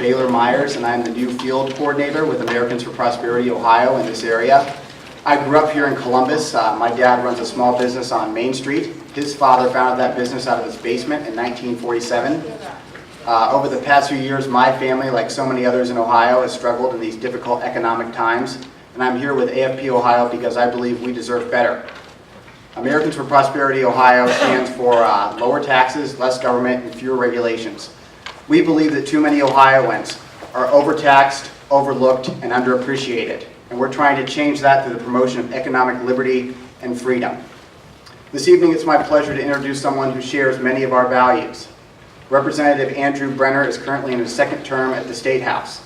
Baylor Myers, and I'm the new field coordinator with Americans for Prosperity Ohio in this area. I grew up here in Columbus. My dad runs a small business on Main Street. His father founded that business out of his basement in 1947. Over the past few years, my family, like so many others in Ohio, has struggled in these difficult economic times, and I'm here with AFP Ohio because I believe we deserve better. Americans for Prosperity Ohio stands for lower taxes, less government, and fewer regulations. We believe that too many Ohioans are overtaxed, overlooked, and underappreciated, and we're trying to change that through the promotion of economic liberty and freedom. This evening, it's my pleasure to introduce someone who shares many of our values. Representative Andrew Brenner is currently in his second term at the State House.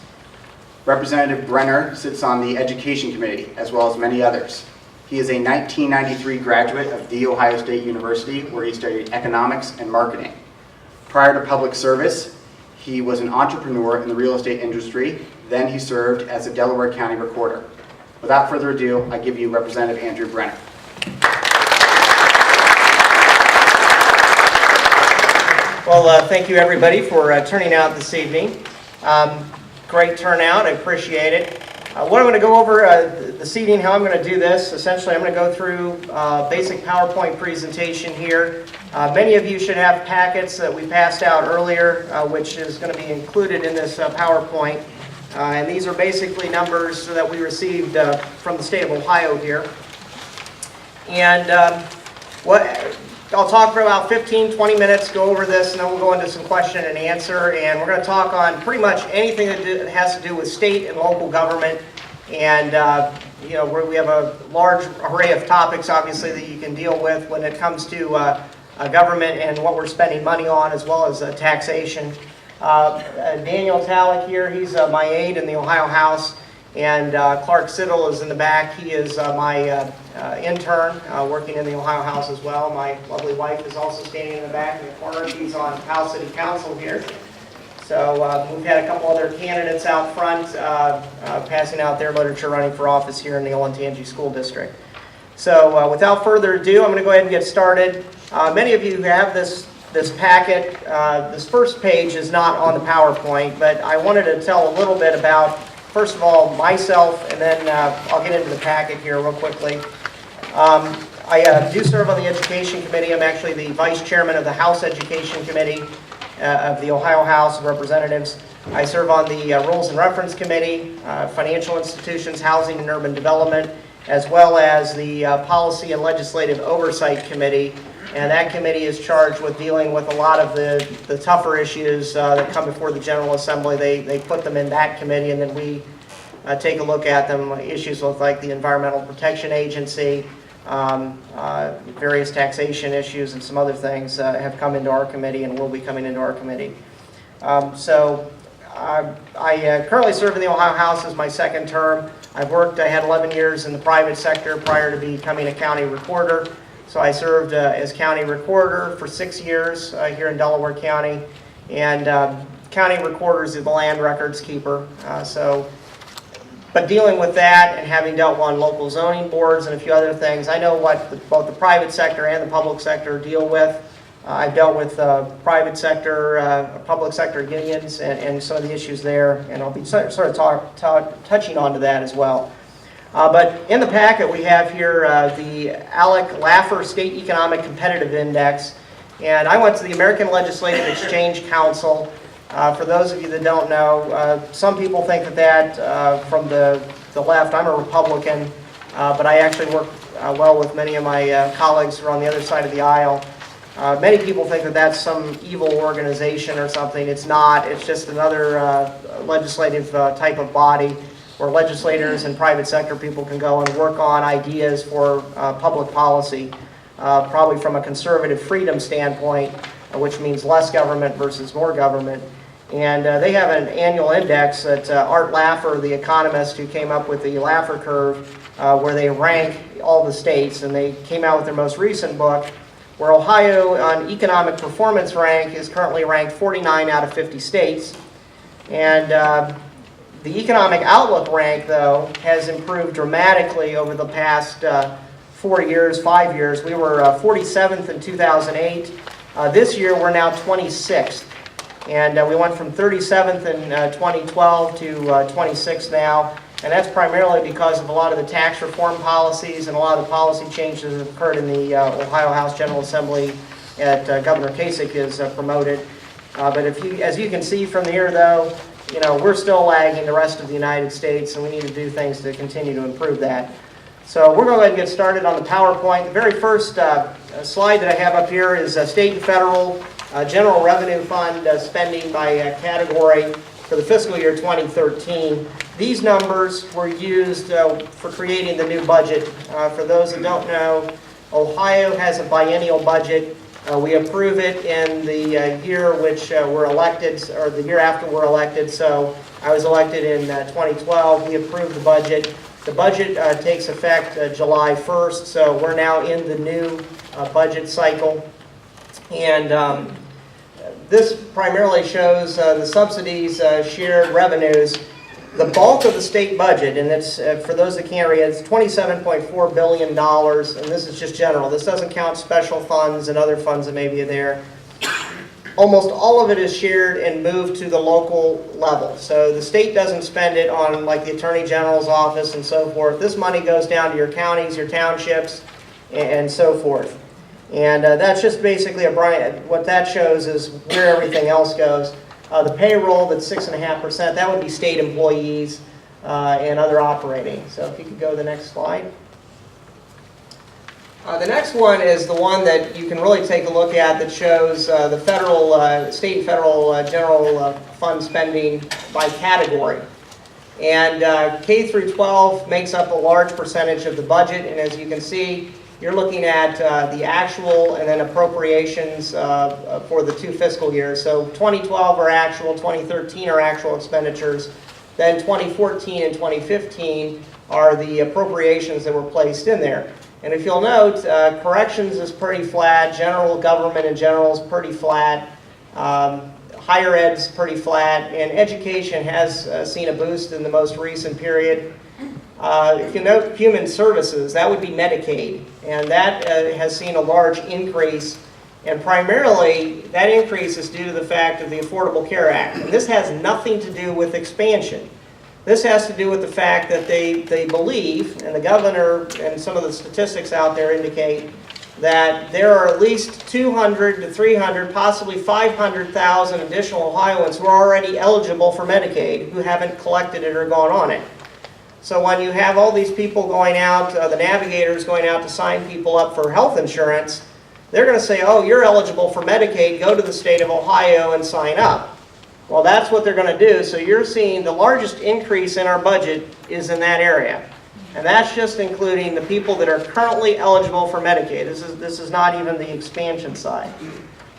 Representative Brenner sits on the Education Committee, as well as many others. He is a 1993 graduate of The Ohio State University, where he studied economics and marketing. Prior to public service, he was an entrepreneur in the real estate industry. Then he served as a Delaware County recorder. Without further ado, I give you Representative Andrew Brenner. Well, thank you everybody for turning out this evening. Great turnout, I appreciate it. What I'm going to go over this evening, how I'm going to do this, essentially I'm going to go through a basic PowerPoint presentation here. Many of you should have packets that we passed out earlier, which is going to be included in this PowerPoint. And these are basically numbers that we received from the state of Ohio here. And I'll talk for about 15-20 minutes, go over this, and then we'll go into some question and answer. And we're going to talk on pretty much anything that has to do with state and local government. And we have a large array of topics, obviously, that you can deal with when it comes to government and what we're spending money on, as well as taxation. Daniel Talek here, he's my aide in the Ohio House. And Clark Siddle is in the back. He is my intern working in the Ohio House as well. My lovely wife is also standing in the back in the corner. She's on Powell City Council here. So we've had a couple other candidates out front passing out their literature running for office here in the Olentangy School District. So without further ado, I'm going to go ahead and get started. Many of you have this packet. This first page is not on the PowerPoint, but I wanted to tell a little bit about, first of all, myself, and then I'll get into the packet here real quickly. I do serve on the Education Committee. I'm actually the Vice Chairman of the House Education Committee of the Ohio House of Representatives. I serve on the Rules and Reference Committee, Financial Institutions, Housing and Urban Development, as well as the Policy and Legislative Oversight Committee. And that committee is charged with dealing with a lot of the tougher issues that come before the General Assembly. They put them in that committee, and then we take a look at them. Issues with like the Environmental Protection Agency, various taxation issues, and some other things have come into our committee and will be coming into our committee. I currently serve in the Ohio House as my second term. I had 11 years in the private sector prior to becoming a county recorder. So I served as county recorder for 6 years here in Delaware County, and county recorders is the land records keeper. But dealing with that and having dealt on local zoning boards and a few other things, I know what both the private sector and the public sector deal with. I've dealt with private sector, public sector unions, and some of the issues there, and I'll be sort of touching on to that as well. But in the packet we have here the Alec Laffer State Economic Competitive Index, and I went to the American Legislative Exchange Council. For those of you that don't know, some people think that from the left, I'm a Republican, but I actually work well with many of my colleagues who are on the other side of the aisle. Many people think that that's some evil organization or something. It's not. It's just another legislative type of body where legislators and private sector people can go and work on ideas for public policy, probably from a conservative freedom standpoint, which means less government versus more government. And they have an annual index that Art Laffer, the economist who came up with the Laffer curve, where they rank all the states, and they came out with their most recent book, where Ohio on economic performance rank is currently ranked 49 out of 50 states. And the economic outlook rank, though, has improved dramatically over the past 4 years, 5 years. We were 47th in 2008. This year, we're now 26th. And we went from 37th in 2012 to 26th now. And that's primarily because of a lot of the tax reform policies and a lot of the policy changes that have occurred in the Ohio House General Assembly that Governor Kasich has promoted. But as you can see from here, though, we're still lagging the rest of the United States, and we need to do things to continue to improve that. So we're going to go ahead and get started on the PowerPoint. The very first slide that I have up here is state and federal general revenue fund spending by category for the fiscal year 2013. These numbers were used for creating the new budget. For those that don't know, Ohio has a biennial budget. We approve it in the year which we're elected, or the year after we're elected. So I was elected in 2012. We approved the budget. The budget takes effect July 1st, so we're now in the new budget cycle. And this primarily shows the subsidies, shared revenues. The bulk of the state budget, and it's for those that can't read, it's $27.4 billion, and this is just general. This doesn't count special funds and other funds that may be there. Almost all of it is shared and moved to the local level. So the state doesn't spend it on like the Attorney General's office and so forth. This money goes down to your counties, your townships, and so forth. And that's just basically what that shows is where everything else goes. The payroll, that's 6.5%, that would be state employees and other operating. So if you could go to the next slide. The next one is the one that you can really take a look at that shows the federal, state and federal general fund spending by category. And K through 12 makes up a large percentage of the budget, and as you can see, you're looking at the actual and then appropriations for the two fiscal years. So 2012 are actual, 2013 are actual expenditures. Then 2014 and 2015 are the appropriations that were placed in there. And if you'll note, corrections is pretty flat, general government in general is pretty flat, higher ed's pretty flat, and education has seen a boost in the most recent period. If you note human services, that would be Medicaid, and that has seen a large increase, and primarily that increase is due to the fact of the Affordable Care Act. And this has nothing to do with expansion. This has to do with the fact that they believe, and the governor and some of the statistics out there indicate, that there are at least 200 to 300, possibly 500,000 additional Ohioans who are already eligible for Medicaid who haven't collected it or gone on it. So when you have all these people going out, the navigators going out to sign people up for health insurance, they're going to say, oh, you're eligible for Medicaid, go to the state of Ohio and sign up. Well, that's what they're going to do. So you're seeing the largest increase in our budget is in that area. And that's just including the people that are currently eligible for Medicaid. This is not even the expansion side.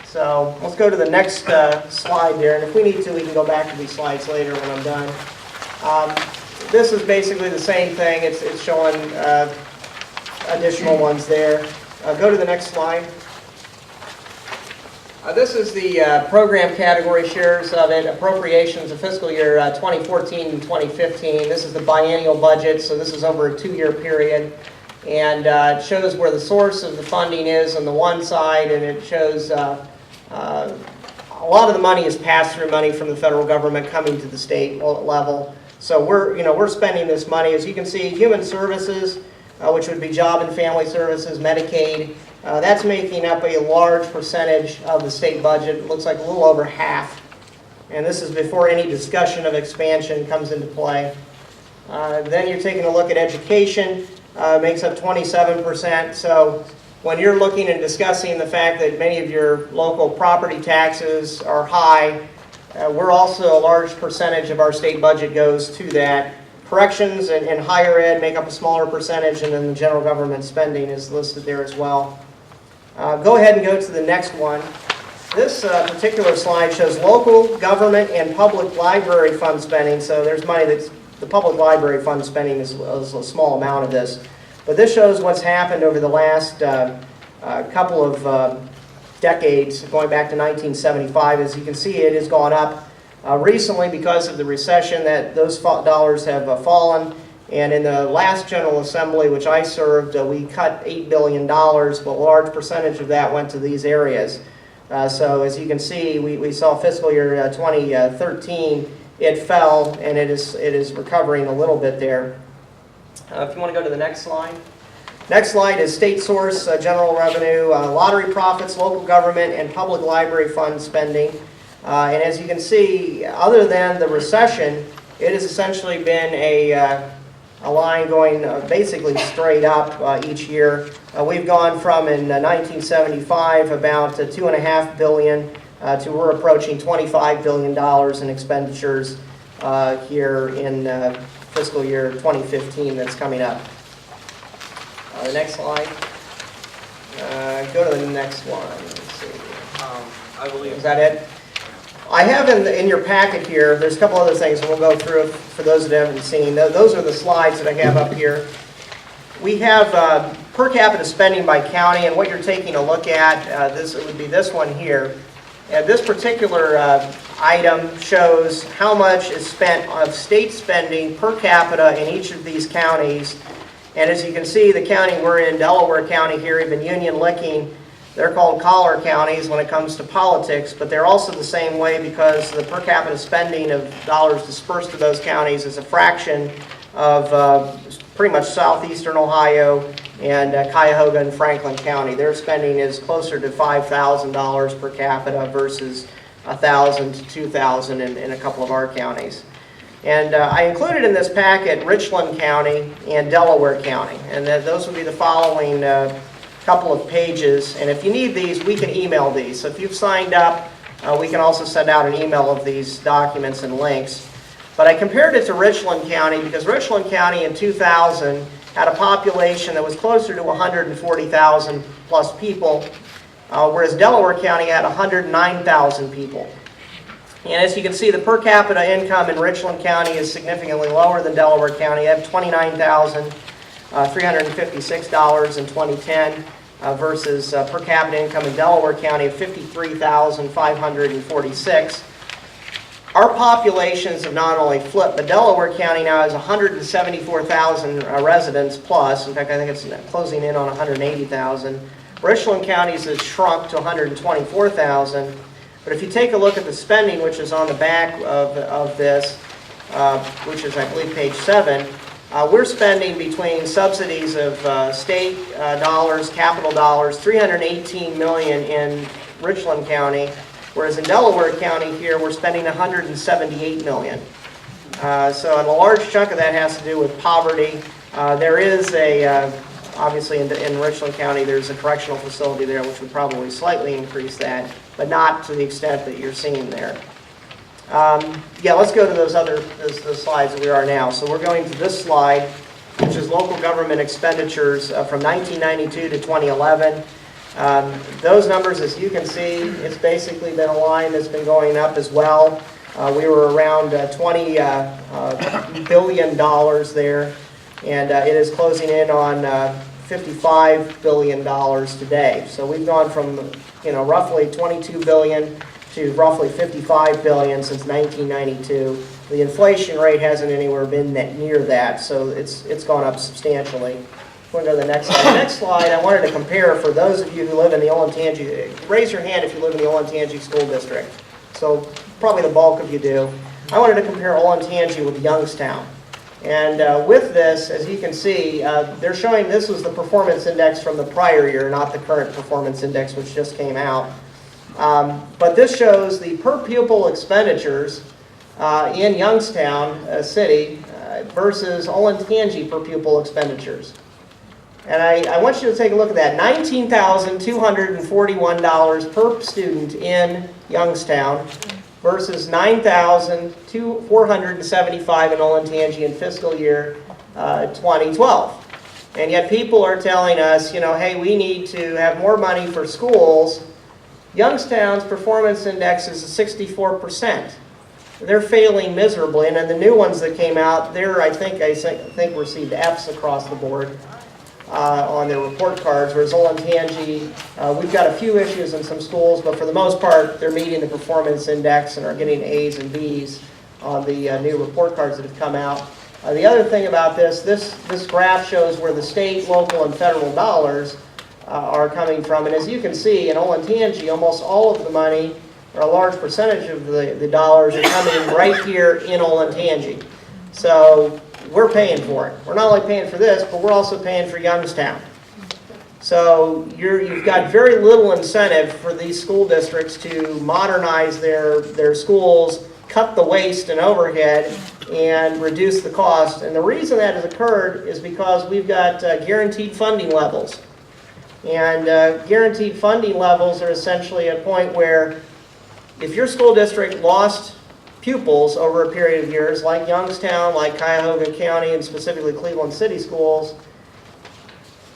So let's go to the next slide there. And if we need to, we can go back to these slides later when I'm done. This is basically the same thing. It's showing additional ones there. Go to the next slide. This is the program category shares of it, appropriations of fiscal year 2014 and 2015. This is the biennial budget, so this is over a 2-year period. And it shows where the source of the funding is on the one side, and it shows a lot of the money is pass-through money from the federal government coming to the state level. So we're spending this money. As you can see, human services, which would be job and family services, Medicaid, that's making up a large percentage of the state budget. It looks like a little over half. And this is before any discussion of expansion comes into play. Then you're taking a look at education, makes up 27%. So when you're looking and discussing the fact that many of your local property taxes are high, we're also a large percentage of our state budget goes to that. Corrections and higher ed make up a smaller percentage, and then the general government spending is listed there as well. Go ahead and go to the next one. This particular slide shows local government and public library fund spending. So there's money that's, the public library fund spending is a small amount of this. But this shows what's happened over the last couple of decades, going back to 1975. As you can see, it has gone up recently because of the recession, that those dollars have fallen. And in the last General Assembly, which I served, we cut $8 billion, but a large percentage of that went to these areas. So as you can see, we saw fiscal year 2013, it fell, and it is recovering a little bit there. If you want to go to the next slide. Next slide is state source general revenue, lottery profits, local government, and public library fund spending. And as you can see, other than the recession, it has essentially been a line going basically straight up each year. We've gone from in 1975 about $2.5 billion to we're approaching $25 billion in expenditures here in fiscal year 2015 that's coming up. The next slide. Go to the next one. Let's see. I believe. Is that it? I have in your packet here, there's a couple other things, and we'll go through it for those that haven't seen. Those are the slides that I have up here. We have per capita spending by county, and what you're taking a look at, it would be this one here. And this particular item shows how much is spent of state spending per capita in each of these counties. And as you can see, the county we're in, Delaware County here, even Union Licking, they're called collar counties when it comes to politics, but they're also the same way because the per capita spending of dollars dispersed to those counties is a fraction of pretty much southeastern Ohio and Cuyahoga and Franklin County. Their spending is closer to $5,000 per capita versus $1,000 to $2,000 in a couple of our counties. And I included in this packet Richland County and Delaware County, and those would be the following couple of pages. And if you need these, we can email these. So if you've signed up, we can also send out an email of these documents and links. But I compared it to Richland County because Richland County in 2000 had a population that was closer to 140,000 plus people, whereas Delaware County had 109,000 people. And as you can see, the per capita income in Richland County is significantly lower than Delaware County. They have $29,356 in 2010 versus per capita income in Delaware County of $53,546. Our populations have not only flipped, but Delaware County now has 174,000 residents plus. In fact, I think it's closing in on 180,000. Richland County's has shrunk to 124,000. But if you take a look at the spending, which is on the back of this, which is, I believe, page 7, we're spending between subsidies of state dollars, capital dollars, $318 million in Richland County, whereas in Delaware County here, we're spending $178 million. So a large chunk of that has to do with poverty. There is obviously in Richland County, there's a correctional facility there, which would probably slightly increase that, but not to the extent that you're seeing there. Yeah, let's go to those slides that we are now. So we're going to this slide, which is local government expenditures from 1992 to 2011. Those numbers, as you can see, it's basically been a line that's been going up as well. We were around $20 billion there, and it is closing in on $55 billion today. So we've gone from roughly $22 billion to roughly $55 billion since 1992. The inflation rate hasn't anywhere been near that, so it's gone up substantially. We'll go to the next slide. The next slide, I wanted to compare for those of you who live in the Olentangy. Raise your hand if you live in the Olentangy School District. So probably the bulk of you do. I wanted to compare Olentangy with Youngstown. And with this, as you can see, they're showing this was the performance index from the prior year, not the current performance index, which just came out. But this shows the per pupil expenditures in Youngstown City versus Olentangy per pupil expenditures. And I want you to take a look at that. $19,241 per student in Youngstown versus $9,475 in Olentangy in fiscal year 2012. And yet people are telling us, hey, we need to have more money for schools. Youngstown's performance index is 64%. They're failing miserably, and then the new ones that came out, I think received Fs across the board on their report cards, whereas Olentangy, we've got a few issues in some schools, but for the most part, they're meeting the performance index and are getting A's and B's on the new report cards that have come out. The other thing about this graph shows where the state, local, and federal dollars are coming from. And as you can see, in Olentangy, almost all of the money, or a large percentage of the dollars, are coming right here in Olentangy. So we're paying for it. We're not only paying for this, but we're also paying for Youngstown. So you've got very little incentive for these school districts to modernize their schools, cut the waste and overhead, and reduce the cost. And the reason that has occurred is because we've got guaranteed funding levels. And guaranteed funding levels are essentially a point where if your school district lost pupils over a period of years, like Youngstown, like Cuyahoga County, and specifically Cleveland City Schools,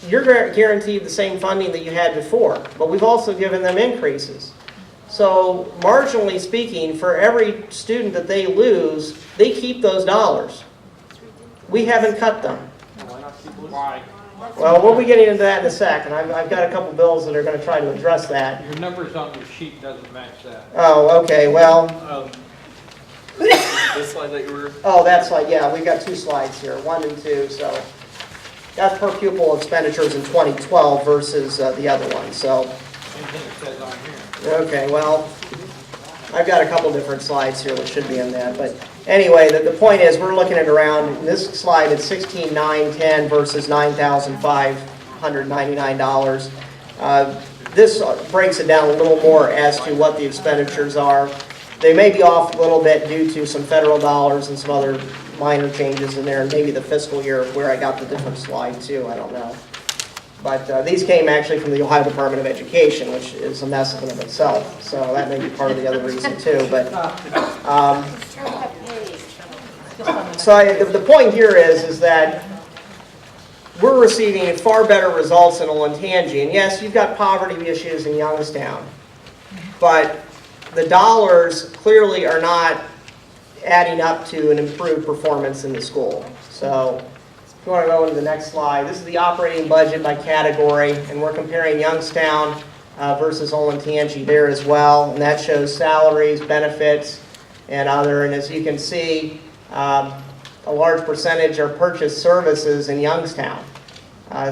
you're guaranteed the same funding that you had before, but we've also given them increases. So marginally speaking, for every student that they lose, they keep those dollars. We haven't cut them. Why? Well, we'll be getting into that in a second. I've got a couple bills that are going to try to address that. Your numbers on your sheet doesn't match that. Oh, okay, well, This slide that you were... oh, that slide, yeah, we've got two slides here, 1 and 2, so that's per pupil expenditures in 2012 versus the other one, so. Same thing it says on here. Okay, well, I've got a couple different slides here that should be in that, but anyway, the point is we're looking at around, in this slide, it's $16,910 versus $9,599. This breaks it down a little more as to what the expenditures are. They may be off a little bit due to some federal dollars and some other minor changes in there, and maybe the fiscal year of where I got the different slide too, I don't know. But these came actually from the Ohio Department of Education, which is a mess in and of itself. So that may be part of the other reason too. But the point here is that we're receiving far better results in Olentangy. And yes, you've got poverty issues in Youngstown, but the dollars clearly are not adding up to an improved performance in the school. So if you want to go into the next slide, this is the operating budget by category, and we're comparing Youngstown versus Olentangy there as well, and that shows salaries, benefits, and other. And as you can see, a large percentage are purchased services in Youngstown.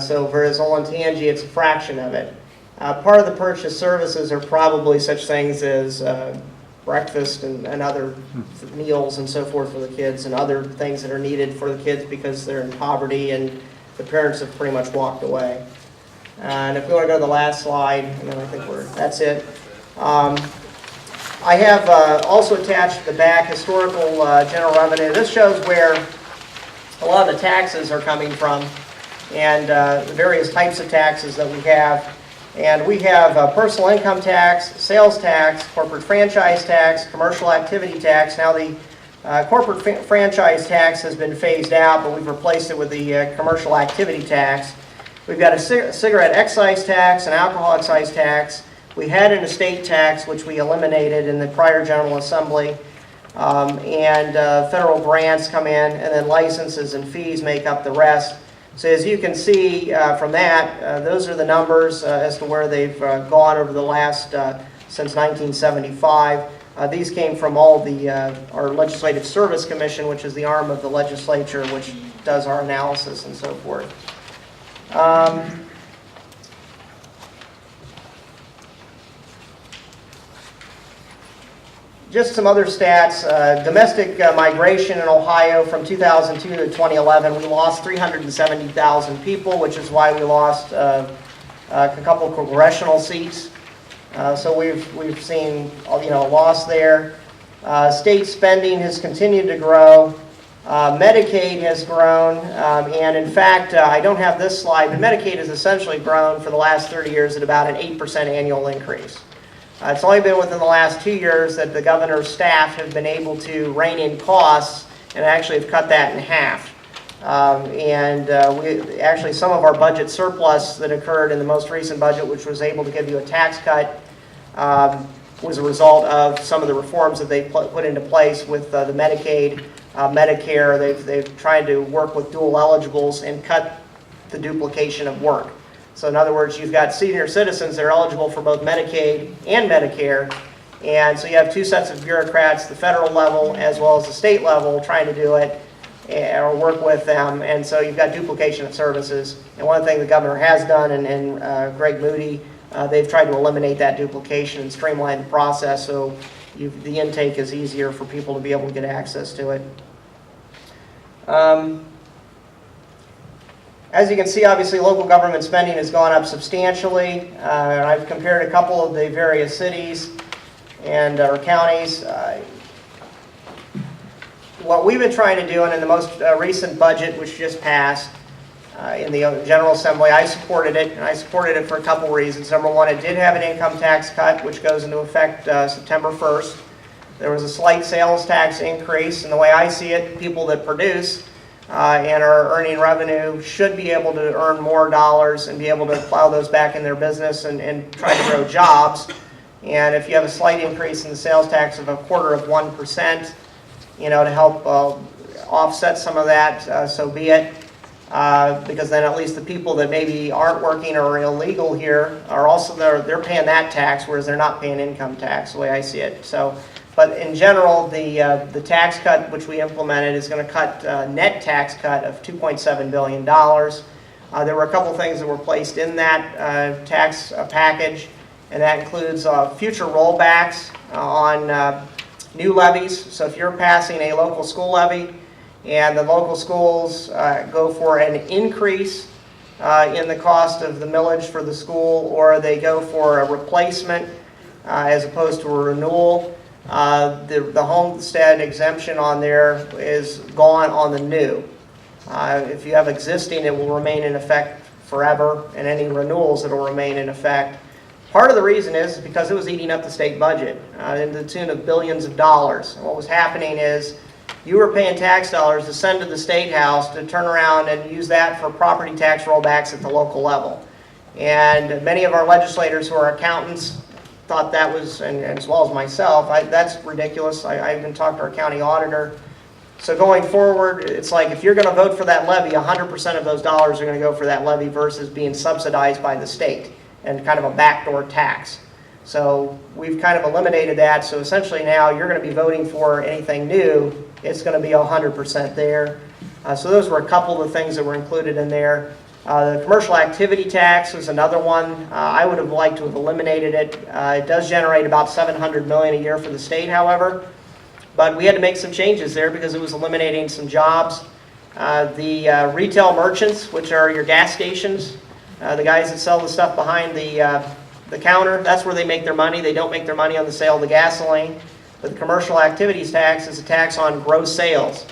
So whereas Olentangy, it's a fraction of it. Part of the purchased services are probably such things as breakfast and other meals and so forth for the kids, and other things that are needed for the kids because they're in poverty and the parents have pretty much walked away. And if we want to go to the last slide, and then I think that's it. I have also attached at the back historical general revenue. This shows where a lot of the taxes are coming from, and the various types of taxes that we have. And we have personal income tax, sales tax, corporate franchise tax, commercial activity tax. Now the corporate franchise tax has been phased out, but we've replaced it with the commercial activity tax. We've got a cigarette excise tax, an alcohol excise tax. We had an estate tax, which we eliminated in the prior General Assembly. And federal grants come in, and then licenses and fees make up the rest. So as you can see from that, those are the numbers as to where they've gone over the last, since 1975. These came from all the, our Legislative Service Commission, which is the arm of the legislature, which does our analysis and so forth. Just some other stats. Domestic migration in Ohio from 2002 to 2011, we lost 370,000 people, which is why we lost a couple of congressional seats. So we've seen a loss there. State spending has continued to grow. Medicaid has grown, and in fact, I don't have this slide, but Medicaid has essentially grown for the last 30 years at about an 8% annual increase. It's only been within the last 2 years that the governor's staff have been able to rein in costs and actually have cut that in half. Actually some of our budget surplus that occurred in the most recent budget, which was able to give you a tax cut, was a result of some of the reforms that they put into place with the Medicaid, Medicare. They've tried to work with dual eligibles and cut the duplication of work. So in other words, you've got senior citizens that are eligible for both Medicaid and Medicare, and so you have two sets of bureaucrats, the federal level as well as the state level, trying to do it. or work with them, and so you've got duplication of services. And one thing the governor has done, and Greg Moody, they've tried to eliminate that duplication and streamline the process so the intake is easier for people to be able to get access to it. As you can see, obviously local government spending has gone up substantially. I've compared a couple of the various cities and or counties. What we've been trying to do, and in the most recent budget, which just passed in the General Assembly, I supported it, and I supported it for a couple reasons. Number one, it did have an income tax cut, which goes into effect September 1st. There was a slight sales tax increase, and the way I see it, people that produce and are earning revenue should be able to earn more dollars and be able to plow those back in their business and try to grow jobs. And if you have a slight increase in the sales tax of 1/4%, you know, to help offset some of that, so be it. Because then at least the people that maybe aren't working or are illegal here are also they're paying that tax, whereas they're not paying income tax, the way I see it. So, but in general, the tax cut which we implemented is going to cut net tax cut of $2.7 billion. There were a couple things that were placed in that tax package, and that includes future rollbacks on new levies. So if you're passing a local school levy and the local schools go for an increase in the cost of the millage for the school, or they go for a replacement as opposed to a renewal, the homestead exemption on there is gone on the new. If you have existing, it will remain in effect forever, and any renewals, it will remain in effect. Part of the reason is because it was eating up the state budget to the tune of billions of dollars. And what was happening is you were paying tax dollars to send to the State House to turn around and use that for property tax rollbacks at the local level. And many of our legislators who are accountants thought that was, and as well as myself, that's ridiculous. I even talked to our county auditor. So going forward, it's like if you're going to vote for that levy, 100% of those dollars are going to go for that levy versus being subsidized by the state and kind of a backdoor tax. So we've kind of eliminated that. So essentially now you're going to be voting for anything new, it's going to be 100% there. So those were a couple of the things that were included in there. The commercial activity tax was another one. I would have liked to have eliminated it. It does generate about $700 million a year for the state, however. But we had to make some changes there because it was eliminating some jobs. The retail merchants, which are your gas stations, the guys that sell the stuff behind the counter, that's where they make their money. They don't make their money on the sale of the gasoline. But the commercial activities tax is a tax on gross sales.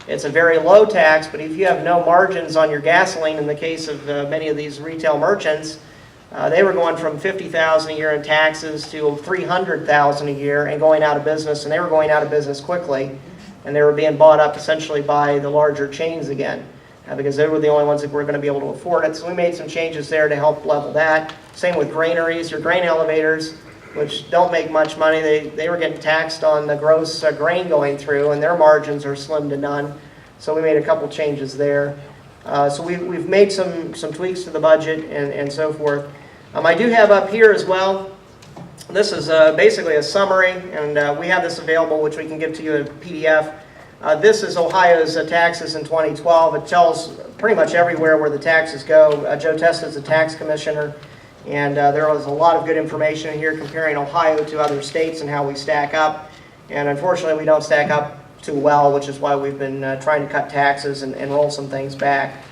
It's a very low tax, but if you have no margins on your gasoline, in the case of many of these retail merchants, they were going from $50,000 a year in taxes to $300,000 a year and going out of business, and they were going out of business quickly, and they were being bought up essentially by the larger chains again. Because they were the only ones that were going to be able to afford it. So we made some changes there to help level that. Same with granaries, your grain elevators, which don't make much money. They were getting taxed on the gross grain going through, and their margins are slim to none. So we made a couple changes there. So we've made some tweaks to the budget and so forth. I do have up here as well, this is basically a summary, and we have this available, which we can give to you in a PDF. This is Ohio's taxes in 2012. It tells pretty much everywhere where the taxes go. Joe Testa is the tax commissioner, and there was a lot of good information in here comparing Ohio to other states and how we stack up. And unfortunately, we don't stack up too well, which is why we've been trying to cut taxes and roll some things back.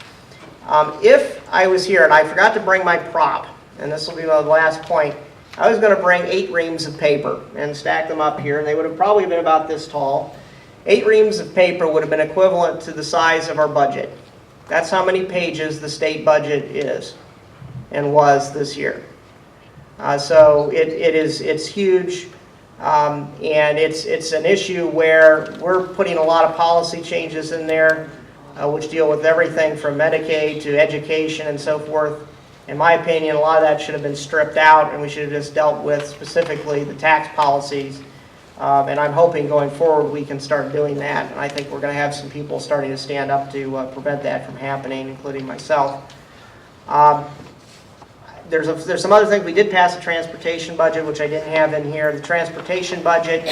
If I was here, and I forgot to bring my prop, and this will be my last point, I was going to bring 8 reams of paper and stack them up here, and they would have probably been about this tall. 8 reams of paper would have been equivalent to the size of our budget. That's how many pages the state budget is and was this year. So it's huge, and it's an issue where we're putting a lot of policy changes in there, which deal with everything from Medicaid to education and so forth. In my opinion, a lot of that should have been stripped out, and we should have just dealt with specifically the tax policies. And I'm hoping going forward we can start doing that. And I think we're going to have some people starting to stand up to prevent that from happening, including myself. There's some other things. We did pass a transportation budget, which I didn't have in here. The transportation budget,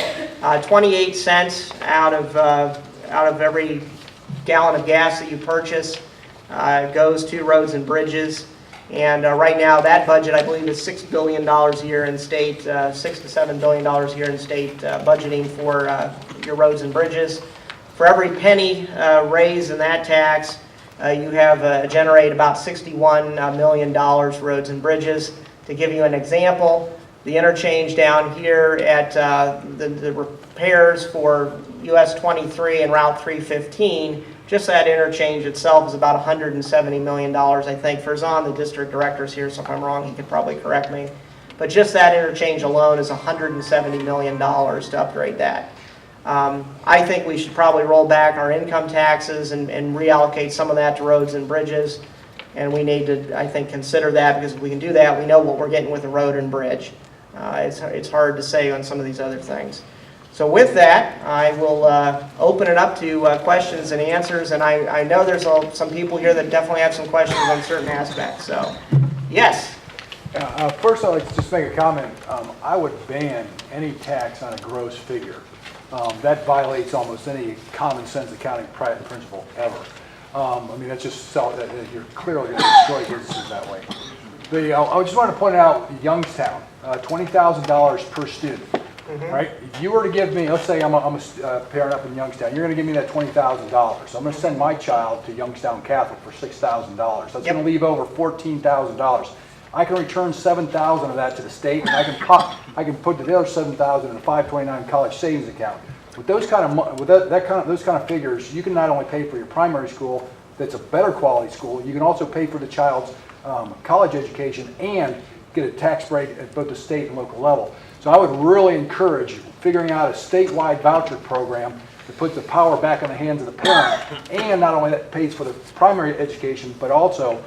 28 cents out of every gallon of gas that you purchase goes to roads and bridges. And right now, that budget, I believe, is $6 billion a year in state, $6 to $7 billion a year in state budgeting for your roads and bridges. For every penny raised in that tax, you have generate about $61 million for roads and bridges. To give you an example, the interchange down here at the repairs for US 23 and Route 315, just that interchange itself is about $170 million, I think. Farzan, the district director, is here, so if I'm wrong, he could probably correct me. But just that interchange alone is $170 million to upgrade that. I think we should probably roll back our income taxes and reallocate some of that to roads and bridges. And we need to, I think, consider that, because if we can do that, we know what we're getting with a road and bridge. It's hard to say on some of these other things. So with that, I will open it up to questions and answers. And I know there's some people here that definitely have some questions on certain aspects. So, yes? First, I'd like to just make a comment. I would ban any tax on a gross figure. That violates almost any common sense accounting principle ever. I mean, that's just you're clearly going to destroy businesses that way. I just want to point out Youngstown, $20,000 per student. Right? If you were to give me, let's say I'm a parent up in Youngstown, you're going to give me that $20,000. So I'm going to send my child to Youngstown Catholic for $6,000. That's going to leave over $14,000. I can return $7,000 of that to the state, and I can put the other $7,000 in a 529 college savings account. With those kind of those kind of figures, you can not only pay for your primary school, that's a better quality school. You can also pay for the child's college education and get a tax break at both the state and local level. So I would really encourage figuring out a statewide voucher program that puts the power back in the hands of the parent, and not only that pays for the primary education, but also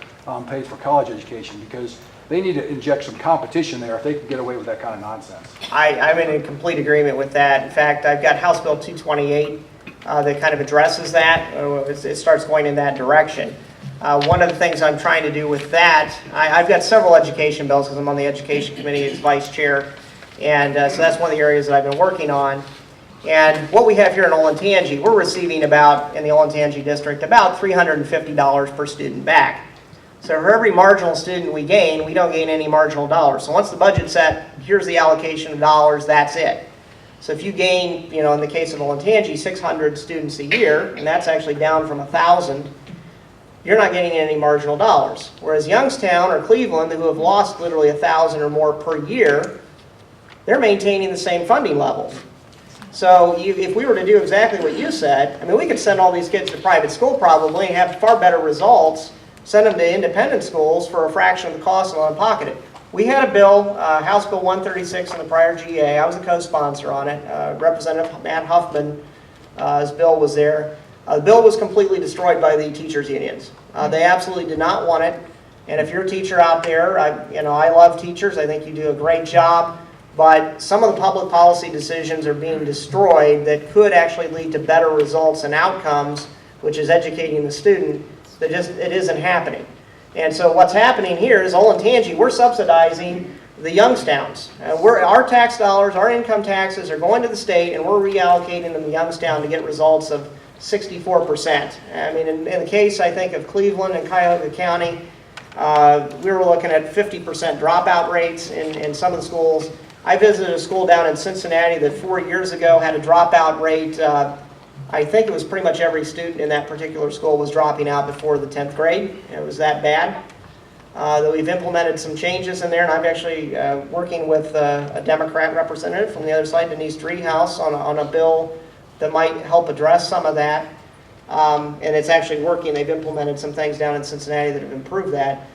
pays for college education, because they need to inject some competition there if they can get away with that kind of nonsense. I'm in complete agreement with that. In fact, I've got House Bill 228 that kind of addresses that. It starts going in that direction. One of the things I'm trying to do with that, I've got several education bills because I'm on the education committee as vice chair. And so that's one of the areas that I've been working on. And what we have here in Olentangy, we're receiving about, in the Olentangy district, about $350 per student back. So for every marginal student we gain, we don't gain any marginal dollars. So once the budget's set, here's the allocation of dollars, that's it. So if you gain, in the case of Olentangy, 600 students a year, and that's actually down from 1,000, you're not getting any marginal dollars. Whereas Youngstown or Cleveland, who have lost literally 1,000 or more per year, they're maintaining the same funding levels. So if we were to do exactly what you said, I mean, we could send all these kids to private school probably and have far better results, send them to independent schools for a fraction of the cost and unpocket it. We had a bill, House Bill 136 in the prior GA. I was a co-sponsor on it. Representative Matt Huffman's bill was there. The bill was completely destroyed by the teachers' unions. They absolutely did not want it. And if you're a teacher out there, I love teachers. I think you do a great job. But some of the public policy decisions are being destroyed that could actually lead to better results and outcomes, which is educating the student. It isn't happening. And so what's happening here is Olentangy, we're subsidizing the Youngstowns. Our tax dollars, our income taxes are going to the state, and we're reallocating them to Youngstown to get results of 64%. I mean, in the case, I think, of Cleveland and Cuyahoga County, we were looking at 50% dropout rates in some of the schools. I visited a school down in Cincinnati that 4 years ago had a dropout rate. I think it was pretty much every student in that particular school was dropping out before the 10th grade. It was that bad. Though we've implemented some changes in there, and I'm actually working with a Democrat representative from the other side, Denise Driehaus, on a bill that might help address some of that. And it's actually working. They've implemented some things down in Cincinnati that have improved that.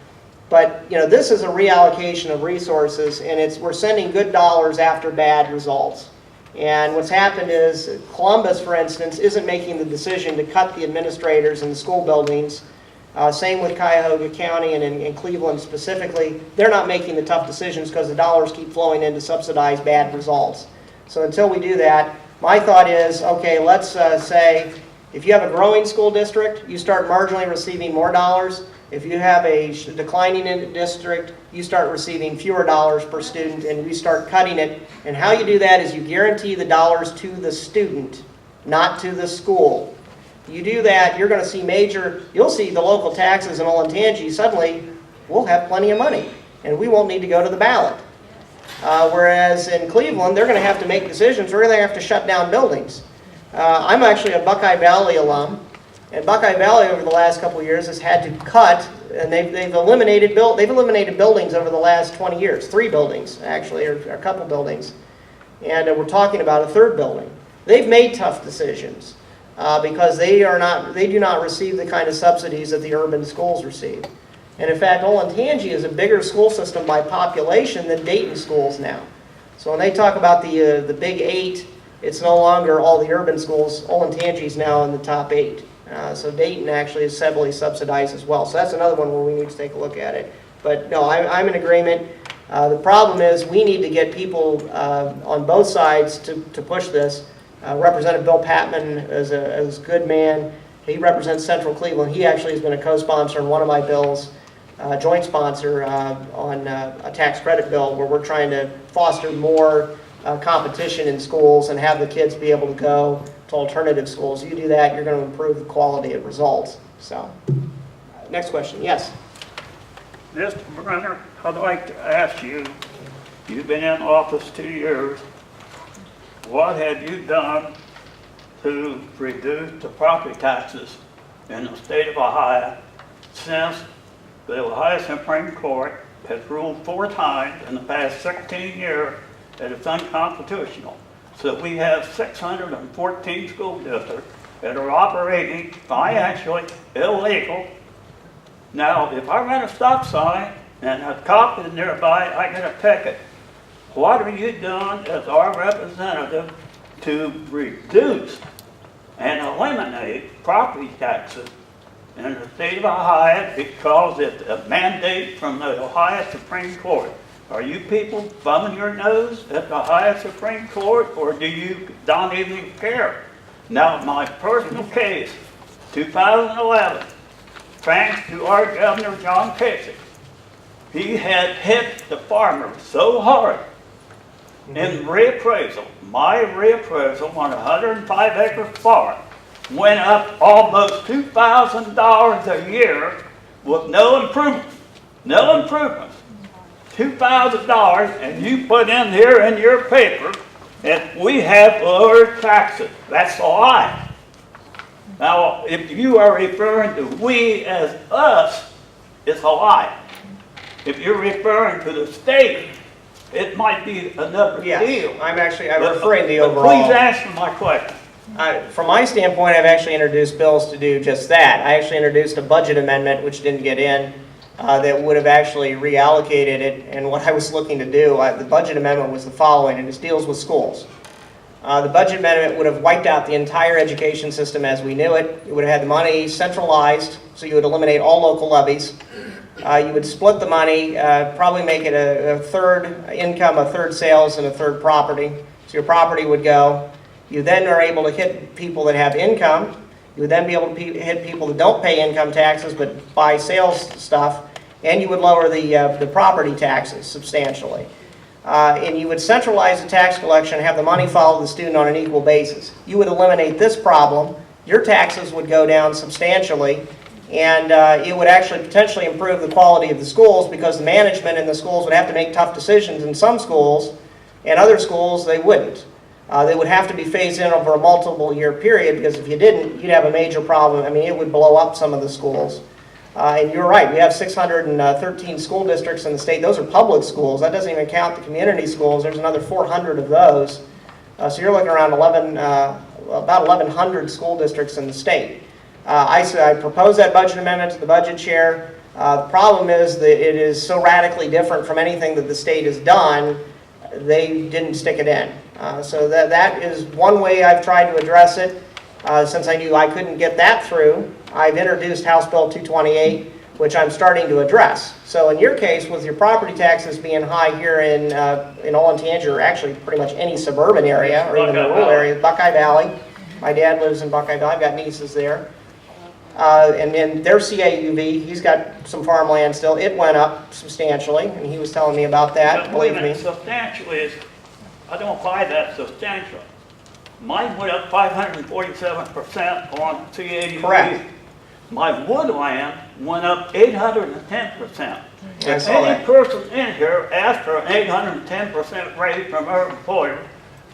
But this is a reallocation of resources, and we're sending good dollars after bad results. And what's happened is Columbus, for instance, isn't making the decision to cut the administrators in the school buildings. Same with Cuyahoga County and in Cleveland specifically. They're not making the tough decisions because the dollars keep flowing in to subsidize bad results. So until we do that, my thought is, okay, let's say if you have a growing school district, you start marginally receiving more dollars. If you have a declining district, you start receiving fewer dollars per student, and you start cutting it. And how you do that is you guarantee the dollars to the student, not to the school. You do that, you're going to see you'll see the local taxes in Olentangy, suddenly we'll have plenty of money, and we won't need to go to the ballot. Whereas in Cleveland, they're going to have to make decisions. We're going to have to shut down buildings. I'm actually a Buckeye Valley alum, and Buckeye Valley over the last couple of years has had to cut, and they've eliminated buildings over the last 20 years. 3 buildings, actually, or a couple buildings. And we're talking about a 3rd building. They've made tough decisions because they do not receive the kind of subsidies that the urban schools receive. And in fact, Olentangy is a bigger school system by population than Dayton schools now. So when they talk about the big 8, it's no longer all the urban schools. Olentangy is now in the top 8. So Dayton actually is heavily subsidized as well. So that's another one where we need to take a look at it. But no, I'm in agreement. The problem is we need to get people on both sides to push this. Representative Bill Patman is a good man. He represents Central Cleveland. He actually has been a co-sponsor in one of my bills, joint sponsor on a tax credit bill where we're trying to foster more competition in schools and have the kids be able to go to alternative schools. You do that, you're going to improve the quality of results. So, next question. Yes? Mr. Brenner, I'd like to ask you, you've been in office 2 years. What have you done to reduce the property taxes in the state of Ohio since the Ohio Supreme Court has ruled 4 times in the past 16 years that it's unconstitutional? So we have 614 school districts that are operating financially illegal. Now, if I run a stop sign and a cop is nearby, I get a ticket. What are you doing as our representative to reduce and eliminate property taxes in the state of Ohio because it's a mandate from the Ohio Supreme Court? Are you people thumbing your nose at the Ohio Supreme Court, or do you don't even care? Now, my personal case, 2011, thanks to our Governor John Kasich, he had hit the farmers so hard in reappraisal. My reappraisal on a 105-acre farm went up almost $2,000 a year with no improvements. No improvements. $2,000, and you put in here in your paper that we have lower taxes. That's a lie. Now, if you are referring to we as us, it's a lie. If you're referring to the state, it might be another deal. I'm referring to the overall. Please answer my question. From my standpoint, I've actually introduced bills to do just that. I actually introduced a budget amendment, which didn't get in, that would have actually reallocated it. And what I was looking to do, the budget amendment was the following, and it deals with schools. The budget amendment would have wiped out the entire education system as we knew it. It would have had the money centralized, so you would eliminate all local levies. You would split the money, probably make it a third income, a third sales, and a third property. So your property would go. You then are able to hit people that have income. You would then be able to hit people that don't pay income taxes but buy sales stuff. And you would lower the property taxes substantially. And you would centralize the tax collection and have the money follow the student on an equal basis. You would eliminate this problem. Your taxes would go down substantially. And it would actually potentially improve the quality of the schools because the management in the schools would have to make tough decisions in some schools, and other schools they wouldn't. They would have to be phased in over a multiple year period because if you didn't, you'd have a major problem. I mean, it would blow up some of the schools. And you're right, we have 613 school districts in the state. Those are public schools. That doesn't even count the community schools. There's another 400 of those. So you're looking around about 1,100 school districts in the state. I proposed that budget amendment to the budget chair. The problem is that it is so radically different from anything that the state has done, they didn't stick it in. So that is one way I've tried to address it. Since I knew I couldn't get that through, I've introduced House Bill 228, which I'm starting to address. So in your case, with your property taxes being high here in Olentangy, or actually pretty much any suburban area, or even the rural area, Buckeye Valley. My dad lives in Buckeye Valley. I've got nieces there. And then their CAUV, he's got some farmland still. It went up substantially, and he was telling me about that. But wait a minute, substantially is, I don't buy that substantial. Mine went up 547% on CAUV. Correct. My woodland went up 810%. I If saw any that. person in here asked for an 810% raise from our employer,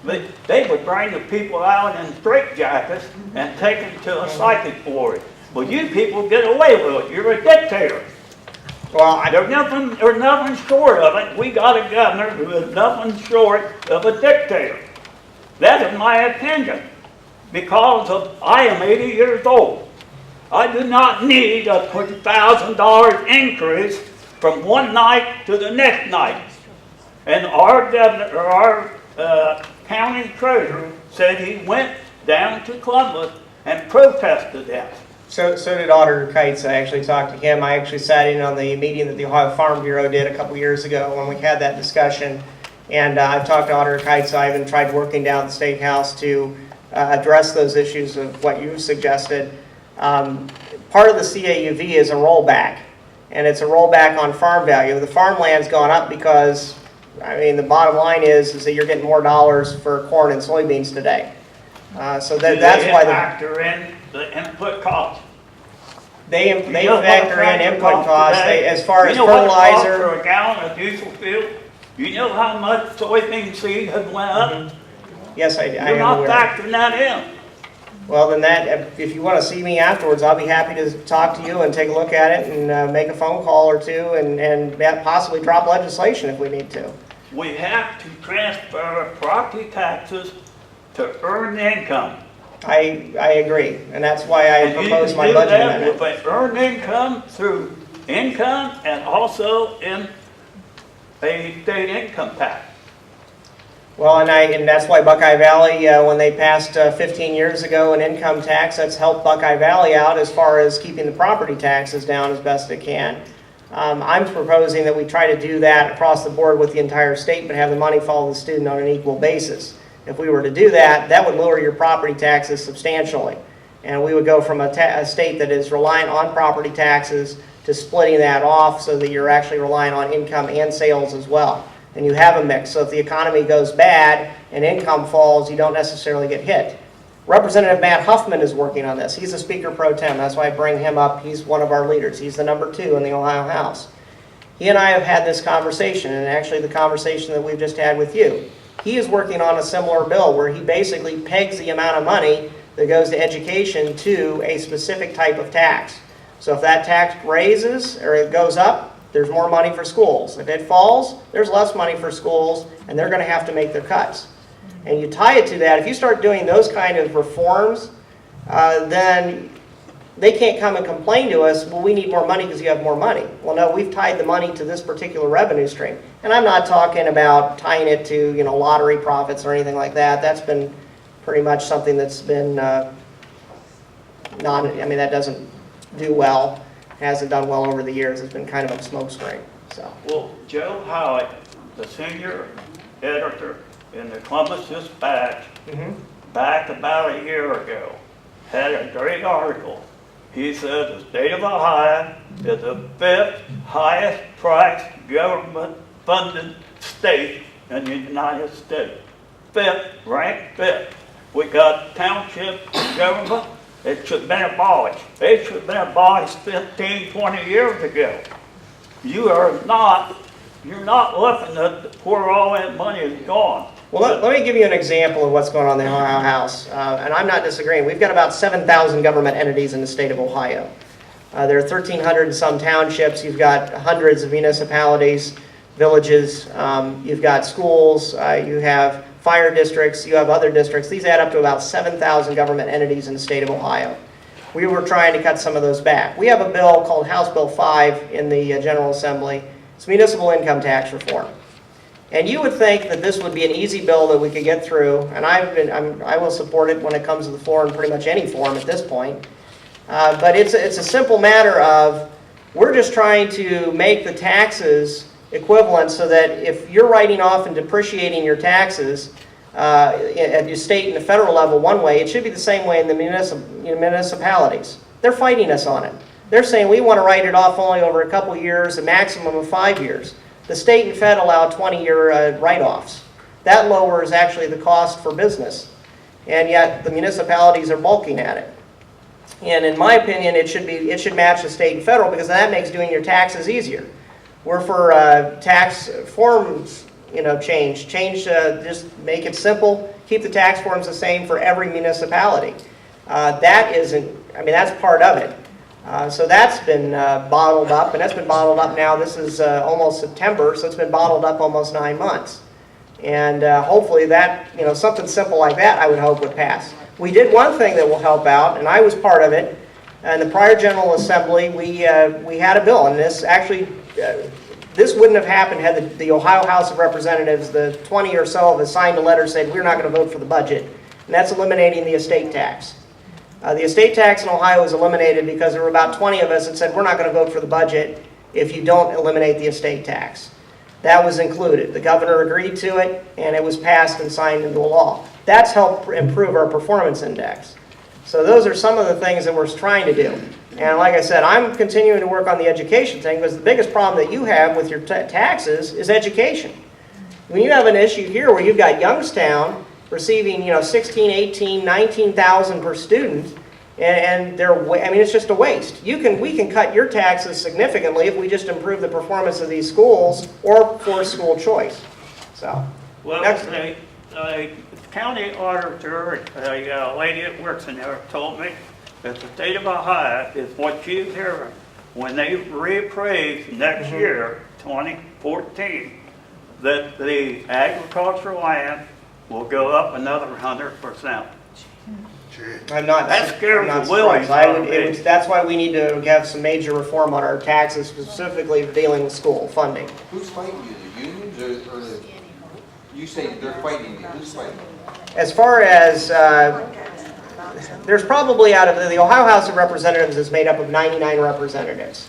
they would bring the people out in straitjackets and take them to a psychic ward. But you people get away with it. You're a dictator. Well, There's nothing short of it. We got a governor who is nothing short of a dictator. That is my opinion. Because I am 80 years old. I do not need a $1,000 increase from one night to the next night. And our governor, or our county treasurer said he went down to Columbus and protested that. So did Auditor Kites. I actually talked to him. I actually sat in on the meeting that the Ohio Farm Bureau did a couple years ago when we had that discussion. And I've talked to Auditor Kites. I even tried working down at the State House to address those issues of what you suggested. Part of the CAUV is a rollback, and it's a rollback on farm value. The farmland's gone up because, I mean, the bottom line is that you're getting more dollars for corn and soybeans today. So that's why factor in the input cost. they You know what factor in tractor input costs. today? As far as You know what it costs fertilizer. for a gallon of diesel fuel? You know how much soybean seed has went up? Yes, I You're am not aware. factoring that in. Well, then if you want to see me afterwards, I'll be happy to talk to you and take a look at it and make a phone call or two and possibly drop legislation if we need to. We have to transfer property taxes to earned income. I agree, and that's why I And you proposed can my do budget that amendment. with an earned income through income and also in a state income tax. Well, and that's why Buckeye Valley, when they passed 15 years ago an income tax, that's helped Buckeye Valley out as far as keeping the property taxes down as best it can. I'm proposing that we try to do that across the board with the entire state, but have the money follow the student on an equal basis. If we were to do that, that would lower your property taxes substantially. And we would go from a state that is reliant on property taxes to splitting that off so that you're actually relying on income and sales as well. And you have a mix. So if the economy goes bad and income falls, you don't necessarily get hit. Representative Matt Huffman is working on this. He's a Speaker Pro Tem. That's why I bring him up. He's one of our leaders. He's the number 2 in the Ohio House. He and I have had this conversation, and actually the conversation that we've just had with you. He is working on a similar bill where he basically pegs the amount of money that goes to education to a specific type of tax. So if that tax raises or it goes up, there's more money for schools. If it falls, there's less money for schools, and they're going to have to make their cuts. And you tie it to that, if you start doing those kind of reforms, then they can't come and complain to us, well, we need more money because you have more money. Well, no, we've tied the money to this particular revenue stream. And I'm not talking about tying it to, lottery profits or anything like that. That's been pretty much something that's been that doesn't do well. Hasn't done well over the years. It's been kind of a smokescreen. So. Well, Joe Howitt, the senior editor in the Columbus Dispatch, back about a year ago, had a great article. He said the state of Ohio is the 5th highest priced government-funded state in the United States. 5th, ranked 5th. We got township government. It should have been abolished. It should have been abolished 15, 20 years ago. You're not looking at where all that money is gone. Well, let me give you an example of what's going on in the Ohio House. And I'm not disagreeing. We've got about 7,000 government entities in the state of Ohio. There are 1,300 and some townships. You've got hundreds of municipalities, villages. You've got schools. You have fire districts. You have other districts. These add up to about 7,000 government entities in the state of Ohio. We were trying to cut some of those back. We have a bill called House Bill 5 in the General Assembly. It's municipal income tax reform. And you would think that this would be an easy bill that we could get through, and I will support it when it comes to the floor in pretty much any form at this point. But it's a simple matter of we're just trying to make the taxes equivalent so that if you're writing off and depreciating your taxes at your state and the federal level one way, it should be the same way in the municipalities. They're fighting us on it. They're saying we want to write it off only over a couple years, a maximum of 5 years. The state and Fed allow 20-year write-offs. That lowers actually the cost for business. and yet the municipalities are balking at it. And in my opinion, it should match the state and federal, because that makes doing your taxes easier. We're for tax forms, change, just make it simple, keep the tax forms the same for every municipality. That's part of it. So that's been bottled up, and that's been bottled up now. This is almost September, so it's been bottled up almost 9 months. And hopefully that, something simple like that, I would hope would pass. We did one thing that will help out, and I was part of it. In the prior General Assembly, we had a bill, and this actually, this wouldn't have happened had the Ohio House of Representatives, the 20 or so of us, signed a letter saying we're not going to vote for the budget, and that's eliminating the estate tax. The estate tax in Ohio was eliminated because there were about 20 of us that said we're not going to vote for the budget if you don't eliminate the estate tax. That was included. The governor agreed to it, and it was passed and signed into law. That's helped improve our performance index. So those are some of the things that we're trying to do. And like I said, I'm continuing to work on the education thing, because the biggest problem that you have with your taxes is education. When you have an issue here where you've got Youngstown receiving, 16, 18, 19,000 per student, and it's just a waste. We can cut your taxes significantly if we just improve the performance of these schools or force school choice. So, Well, the county auditor, a lady that works in there, told me that the state of Ohio is what she's hearing. When they reappraise next year, 2014, that the agricultural land will go up another 100%. I'm not. That scares I'm not the willies surprised. out of me. That's why we need to have some major reform on our taxes, specifically dealing with school funding. Who's fighting you, the unions or the, you say they're fighting you, who's fighting you? As far as, there's probably out of the Ohio House of Representatives is made up of 99 representatives.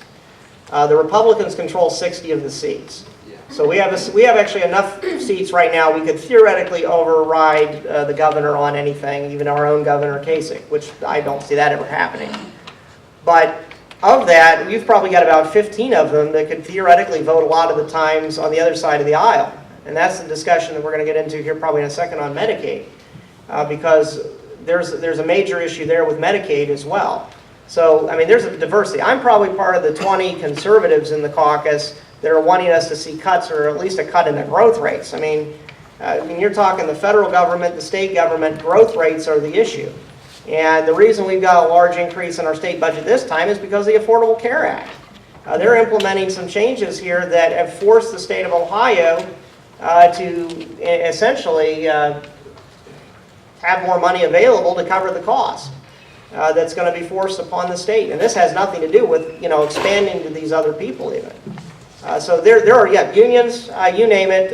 The Republicans control 60 of the seats. So we have actually enough seats right now. We could theoretically override the governor on anything, even our own Governor Kasich, which I don't see that ever happening. But of that, you've probably got about 15 of them that could theoretically vote a lot of the times on the other side of the aisle. And that's the discussion that we're going to get into here probably in a second on Medicaid, because there's a major issue there with Medicaid as well. So, there's a diversity. I'm probably part of the 20 conservatives in the caucus that are wanting us to see cuts, or at least a cut in the growth rates. When you're talking the federal government, the state government, growth rates are the issue. And the reason we've got a large increase in our state budget this time is because of the Affordable Care Act. They're implementing some changes here that have forced the state of Ohio to essentially have more money available to cover the cost that's going to be forced upon the state. And this has nothing to do with, expanding to these other people even. So there are unions, you name it.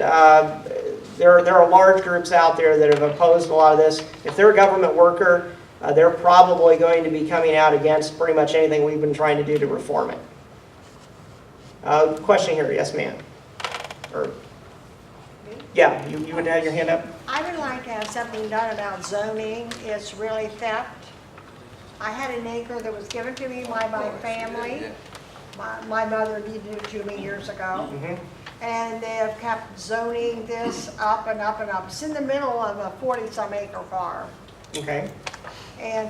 There are large groups out there that have opposed a lot of this. If they're a government worker, they're probably going to be coming out against pretty much anything we've been trying to do to reform it. Question here, yes, ma'am. Yeah, you would have your hand up? I would like to have something done about zoning. It's really theft. I had an acre that was given to me by my family. My mother deeded it to me years ago. And they have kept zoning this up and up and up. It's in the middle of a 40-some acre farm. Okay. And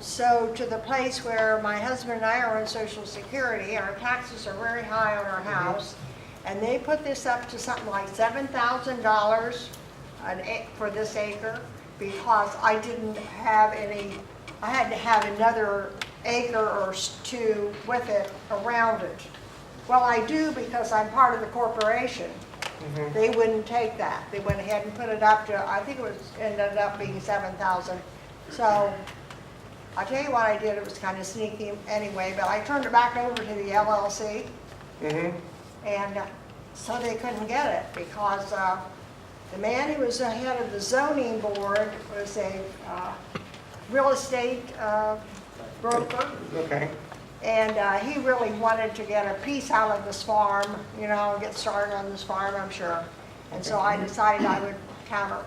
so to the place where my husband and I are on Social Security, our taxes are very high on our house. And they put this up to something like $7,000 for this acre, because I didn't have any, I had to have another acre or two with it around it. Well, I do, because I'm part of the corporation. They wouldn't take that. They went ahead and put it up to, I think ended up being 7,000. So I'll tell you what I did. It was kind of sneaky anyway, but I turned it back over to the LLC. And so they couldn't get it, because the man who was the head of the zoning board was a real estate broker. Okay. And he really wanted to get a piece out of this farm, get started on this farm, I'm sure. And so I decided I would counter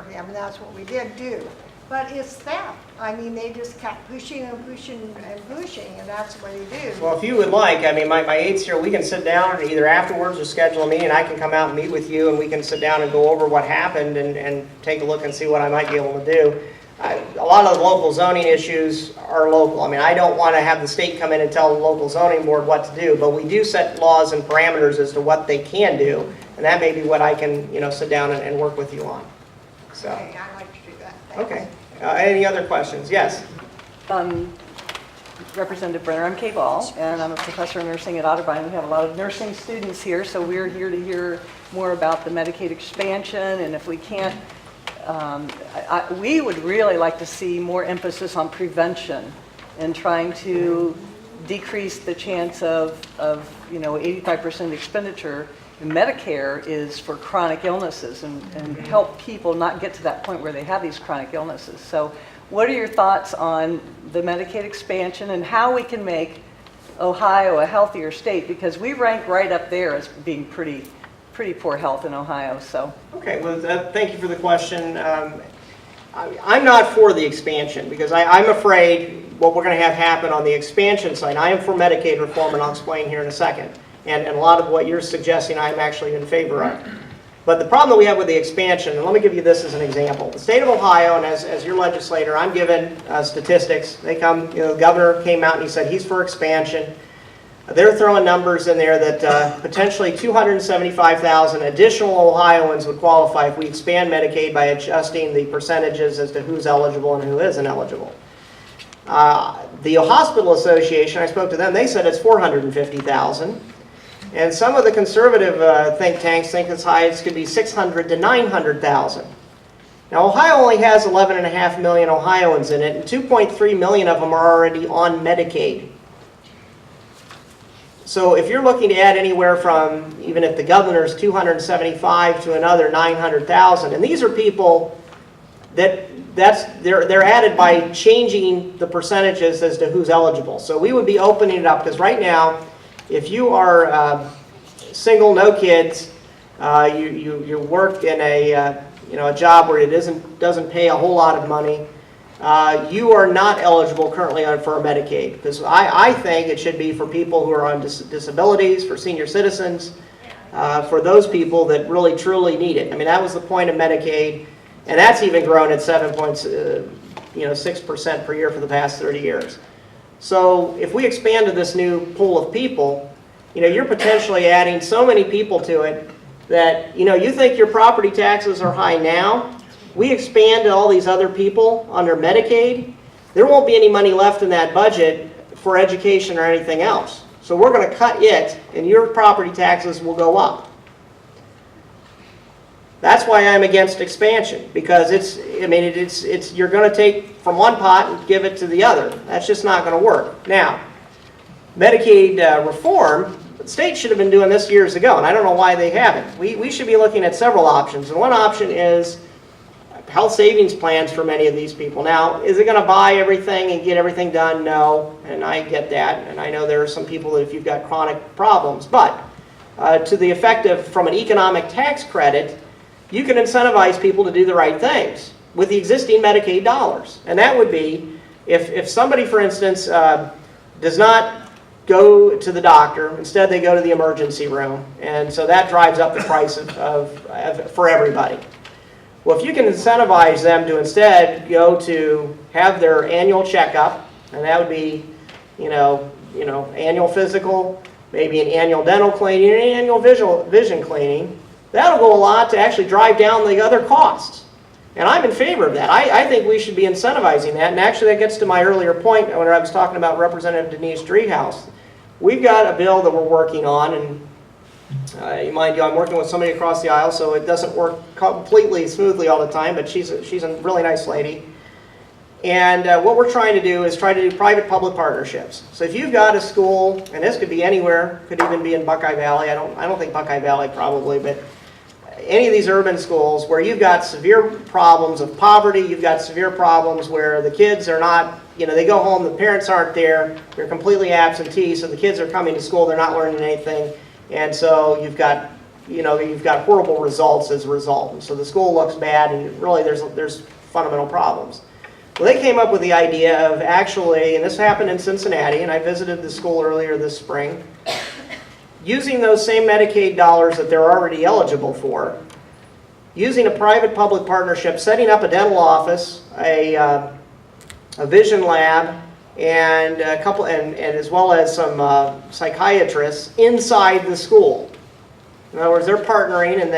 him, and that's what we did do. But it's theft. They just kept pushing and pushing and pushing, and that's what they do. Well, if you would like, my aides here, we can sit down either afterwards or schedule a meeting. I can come out and meet with you, and we can sit down and go over what happened and take a look and see what I might be able to do. a lot of the local zoning issues are local. I mean, I don't want to have the state come in and tell the local zoning board what to do, but we do set laws and parameters as to what they can do, and that may be what I can, sit down and work with you on. So, Okay, I'd like to do that. Thanks. okay. Any other questions? Yes. Representative Brenner, I'm Kay Ball, and I'm a professor of nursing at Otterbein. We have a lot of nursing students here, so we're here to hear more about the Medicaid expansion, and if we can't, we would really like to see more emphasis on prevention and trying to decrease the chance of 85% expenditure in Medicare is for chronic illnesses and help people not get to that point where they have these chronic illnesses. So what are your thoughts on the Medicaid expansion and how we can make Ohio a healthier state? Because we rank right up there as being pretty poor health in Ohio. So. Okay, well, thank you for the question. I'm not for the expansion because I'm afraid what we're going to have happen on the expansion side. I am for Medicaid reform, and I'll explain here in a second. And a lot of what you're suggesting I'm actually in favor of. But the problem that we have with the expansion, and let me give you this as an example. The state of Ohio, and as your legislator, I'm given statistics. They come, the governor came out and he said he's for expansion. They're throwing numbers in there that potentially 275,000 additional Ohioans would qualify if we expand Medicaid by adjusting the percentages as to who's eligible and who isn't eligible. The Hospital Association, I spoke to them, they said it's 450,000. And some of the conservative think tanks think as high as could be 600 to 900,000. Now, Ohio only has 11.5 million Ohioans in it, and 2.3 million of them are already on Medicaid. So if you're looking to add anywhere from, even if the governor's 275 to another 900,000, and these are people that they're added by changing the percentages as to who's eligible. So we would be opening it up, because right now, if you are single, no kids, you work in a job where it doesn't pay a whole lot of money, you are not eligible currently for Medicaid. Because I think it should be for people who are on disabilities, for senior citizens, for those people that really truly need it. I mean, that was the point of Medicaid, and that's even grown at 6% per year for the past 30 years. So if we expand to this new pool of people, you're potentially adding so many people to it that, you think your property taxes are high now. We expand to all these other people under Medicaid, there won't be any money left in that budget for education or anything else. So we're going to cut it, and your property taxes will go up. That's why I'm against expansion, because you're going to take from one pot and give it to the other. That's just not going to work. Now, Medicaid reform, the state should have been doing this years ago, and I don't know why they haven't. We should be looking at several options, and one option is health savings plans for many of these people. Now, is it going to buy everything and get everything done? No, and I get that, and I know there are some people that if you've got chronic problems, but to the effect of from an economic tax credit, you can incentivize people to do the right things with the existing Medicaid dollars. And that would be if somebody, for instance, does not go to the doctor, instead they go to the emergency room. And so that drives up the price for everybody. Well, if you can incentivize them to instead go to have their annual checkup, and that would be, annual physical, maybe an annual dental cleaning, and an annual vision cleaning, that'll go a lot to actually drive down the other costs. And I'm in favor of that. I think we should be incentivizing that. And actually that gets to my earlier point when I was talking about Representative Denise Driehaus. We've got a bill that we're working on, and mind you, I'm working with somebody across the aisle, so it doesn't work completely smoothly all the time, but she's a really nice lady. And what we're trying to do is try to do private-public partnerships. So if you've got a school, and this could be anywhere, could even be in Buckeye Valley. I don't think Buckeye Valley probably, but any of these urban schools where you've got severe problems of poverty, you've got severe problems where the kids are not, they go home, the parents aren't there, they're completely absentee, so the kids are coming to school, they're not learning anything, and so you've got horrible results as a result. And so the school looks bad, and really there's fundamental problems. Well, they came up with the idea of actually, and this happened in Cincinnati, and I visited the school earlier this spring, using those same Medicaid dollars that they're already eligible for, using a private-public partnership, setting up a dental office, a vision lab, and a couple, and as well as some psychiatrists inside the school. In other words, they're partnering, and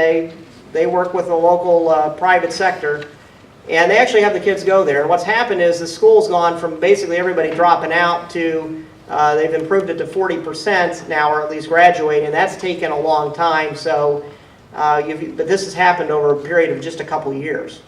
they work with the local private sector, and they actually have the kids go there. And what's happened is the school's gone from basically everybody dropping out to they've improved it to 40% now, or at least graduating. That's taken a long time. So, but this has happened over a period of just a couple years.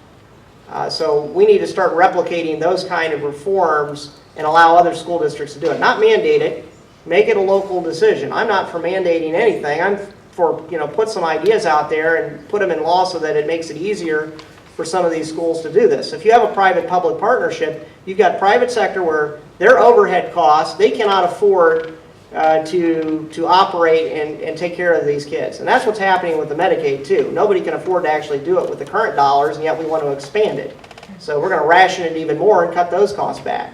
So we need to start replicating those kind of reforms and allow other school districts to do it. Not mandate it, make it a local decision. I'm not for mandating anything. I'm for, put some ideas out there and put them in law so that it makes it easier for some of these schools to do this. If you have a private-public partnership, you've got private sector where their overhead costs, they cannot afford to operate and take care of these kids. And that's what's happening with the Medicaid too. Nobody can afford to actually do it with the current dollars, and yet we want to expand it. So we're going to ration it even more and cut those costs back.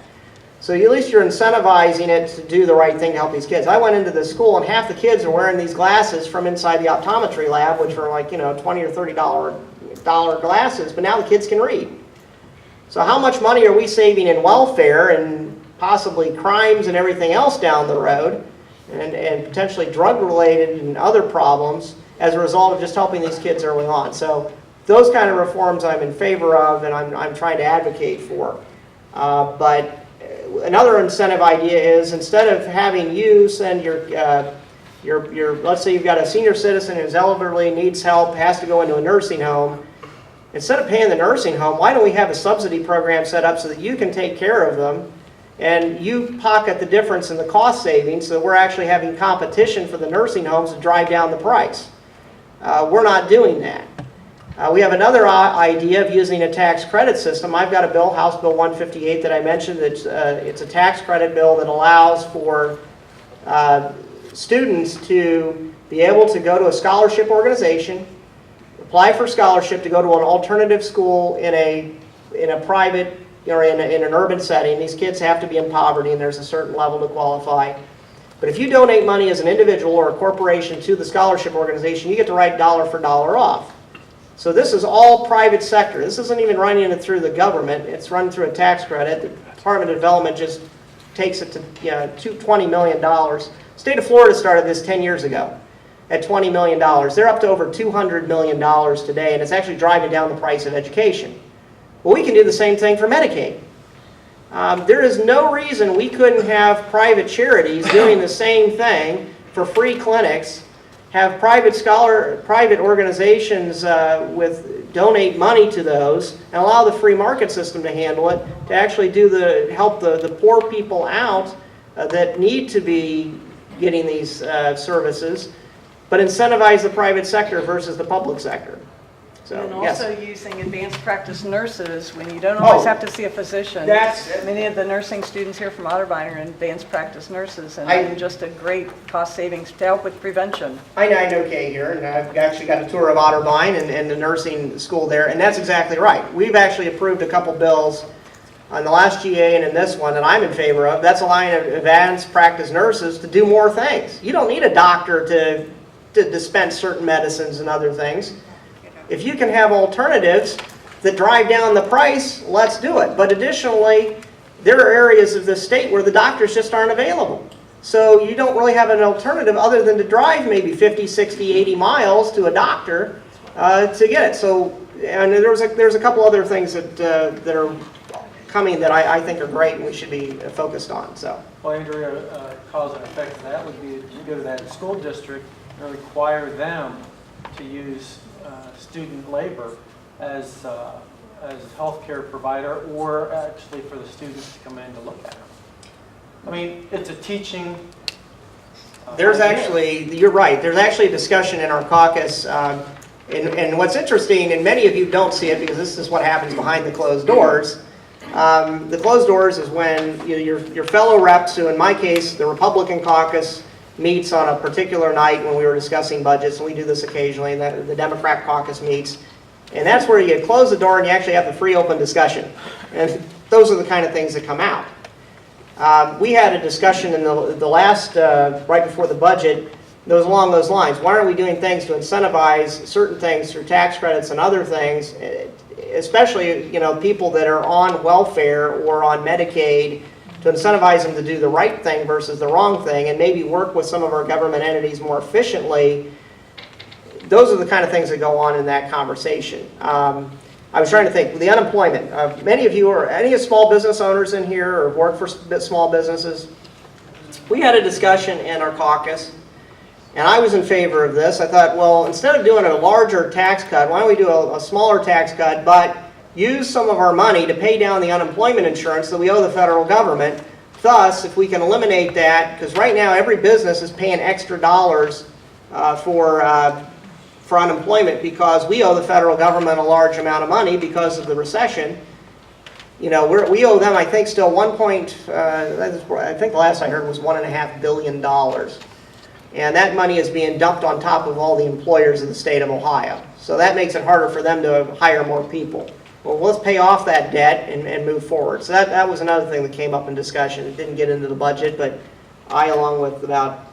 So at least you're incentivizing it to do the right thing to help these kids. I went into this school and half the kids are wearing these glasses from inside the optometry lab, which are like, $20 or $30 glasses, but now the kids can read. So how much money are we saving in welfare and possibly crimes and everything else down the road, and potentially drug-related and other problems as a result of just helping these kids early on? So those kind of reforms I'm in favor of, and I'm trying to advocate for. But another incentive idea is, instead of having you send your let's say you've got a senior citizen who's elderly, needs help, has to go into a nursing home, instead of paying the nursing home, why don't we have a subsidy program set up so that you can take care of them and you pocket the difference in the cost savings, so we're actually having competition for the nursing homes to drive down the price. We're not doing that. We have another idea of using a tax credit system. I've got a bill, House Bill 158, that I mentioned. It's a tax credit bill that allows for students to be able to go to a scholarship organization, apply for scholarship to go to an alternative school in a private or in an urban setting. These kids have to be in poverty, and there's a certain level to qualify. But if you donate money as an individual or a corporation to the scholarship organization, you get to write dollar for dollar off. So this is all private sector. This isn't even running it through the government. It's run through a tax credit. The Department of Development just takes it to $20 million. The state of Florida started this 10 years ago at $20 million. They're up to over $200 million today, and it's actually driving down the price of education. Well, we can do the same thing for Medicaid. There is no reason we couldn't have private charities doing the same thing for free clinics, have private organizations donate money to those, and allow the free market system to handle it, to actually help the poor people out that need to be getting these services, but incentivize the private sector versus the public sector. So, And yes. also using advanced practice nurses when you don't always have to see a physician. Many of the nursing students here from Otterbein are advanced practice nurses, and just a great cost savings to help with prevention. I know Kay here, and I've actually got a tour of Otterbein and the nursing school there, and that's exactly right. We've actually approved a couple bills on the last GA and in this one that I'm in favor of. That's allowing advanced practice nurses to do more things. You don't need a doctor to dispense certain medicines and other things. If you can have alternatives that drive down the price, let's do it. But additionally, there are areas of the state where the doctors just aren't available. So you don't really have an alternative other than to drive maybe 50, 60, 80 miles to a doctor to get it. So, and there's a couple other things that are coming that I think are great and we should be focused on. So. Well, Andrea, cause and effect of that would be to go to that school district and require them to use student labor as healthcare provider, or actually for the students to come in to look at them. I mean, it's a teaching. There's actually, you're right, there's actually a discussion in our caucus, and what's interesting, and many of you don't see it because this is what happens behind the closed doors. The closed doors is when your fellow reps, who in my case, the Republican caucus, meets on a particular night when we were discussing budgets, and we do this occasionally, and the Democrat caucus meets. And that's where you close the door and you actually have the free open discussion. And those are the kind of things that come out. We had a discussion in the last, right before the budget, along those lines. Why aren't we doing things to incentivize certain things through tax credits and other things, especially, you know, people that are on welfare or on Medicaid, to incentivize them to do the right thing versus the wrong thing, and maybe work with some of our government entities more efficiently. Those are the kind of things that go on in that conversation. I was trying to think, the unemployment. Many of you are any small business owners in here or work for small businesses? We had a discussion in our caucus, and I was in favor of this. I thought, well, instead of doing a larger tax cut, why don't we do a smaller tax cut, but use some of our money to pay down the unemployment insurance that we owe the federal government. Thus, if we can eliminate that, because right now every business is paying extra dollars for unemployment because we owe the federal government a large amount of money because of the recession. You know, we owe them, I think, still I think the last I heard was $1.5 billion. And that money is being dumped on top of all the employers in the state of Ohio. So that makes it harder for them to hire more people. Well, let's pay off that debt and move forward. So that was another thing that came up in discussion. It didn't get into the budget, but I, along with about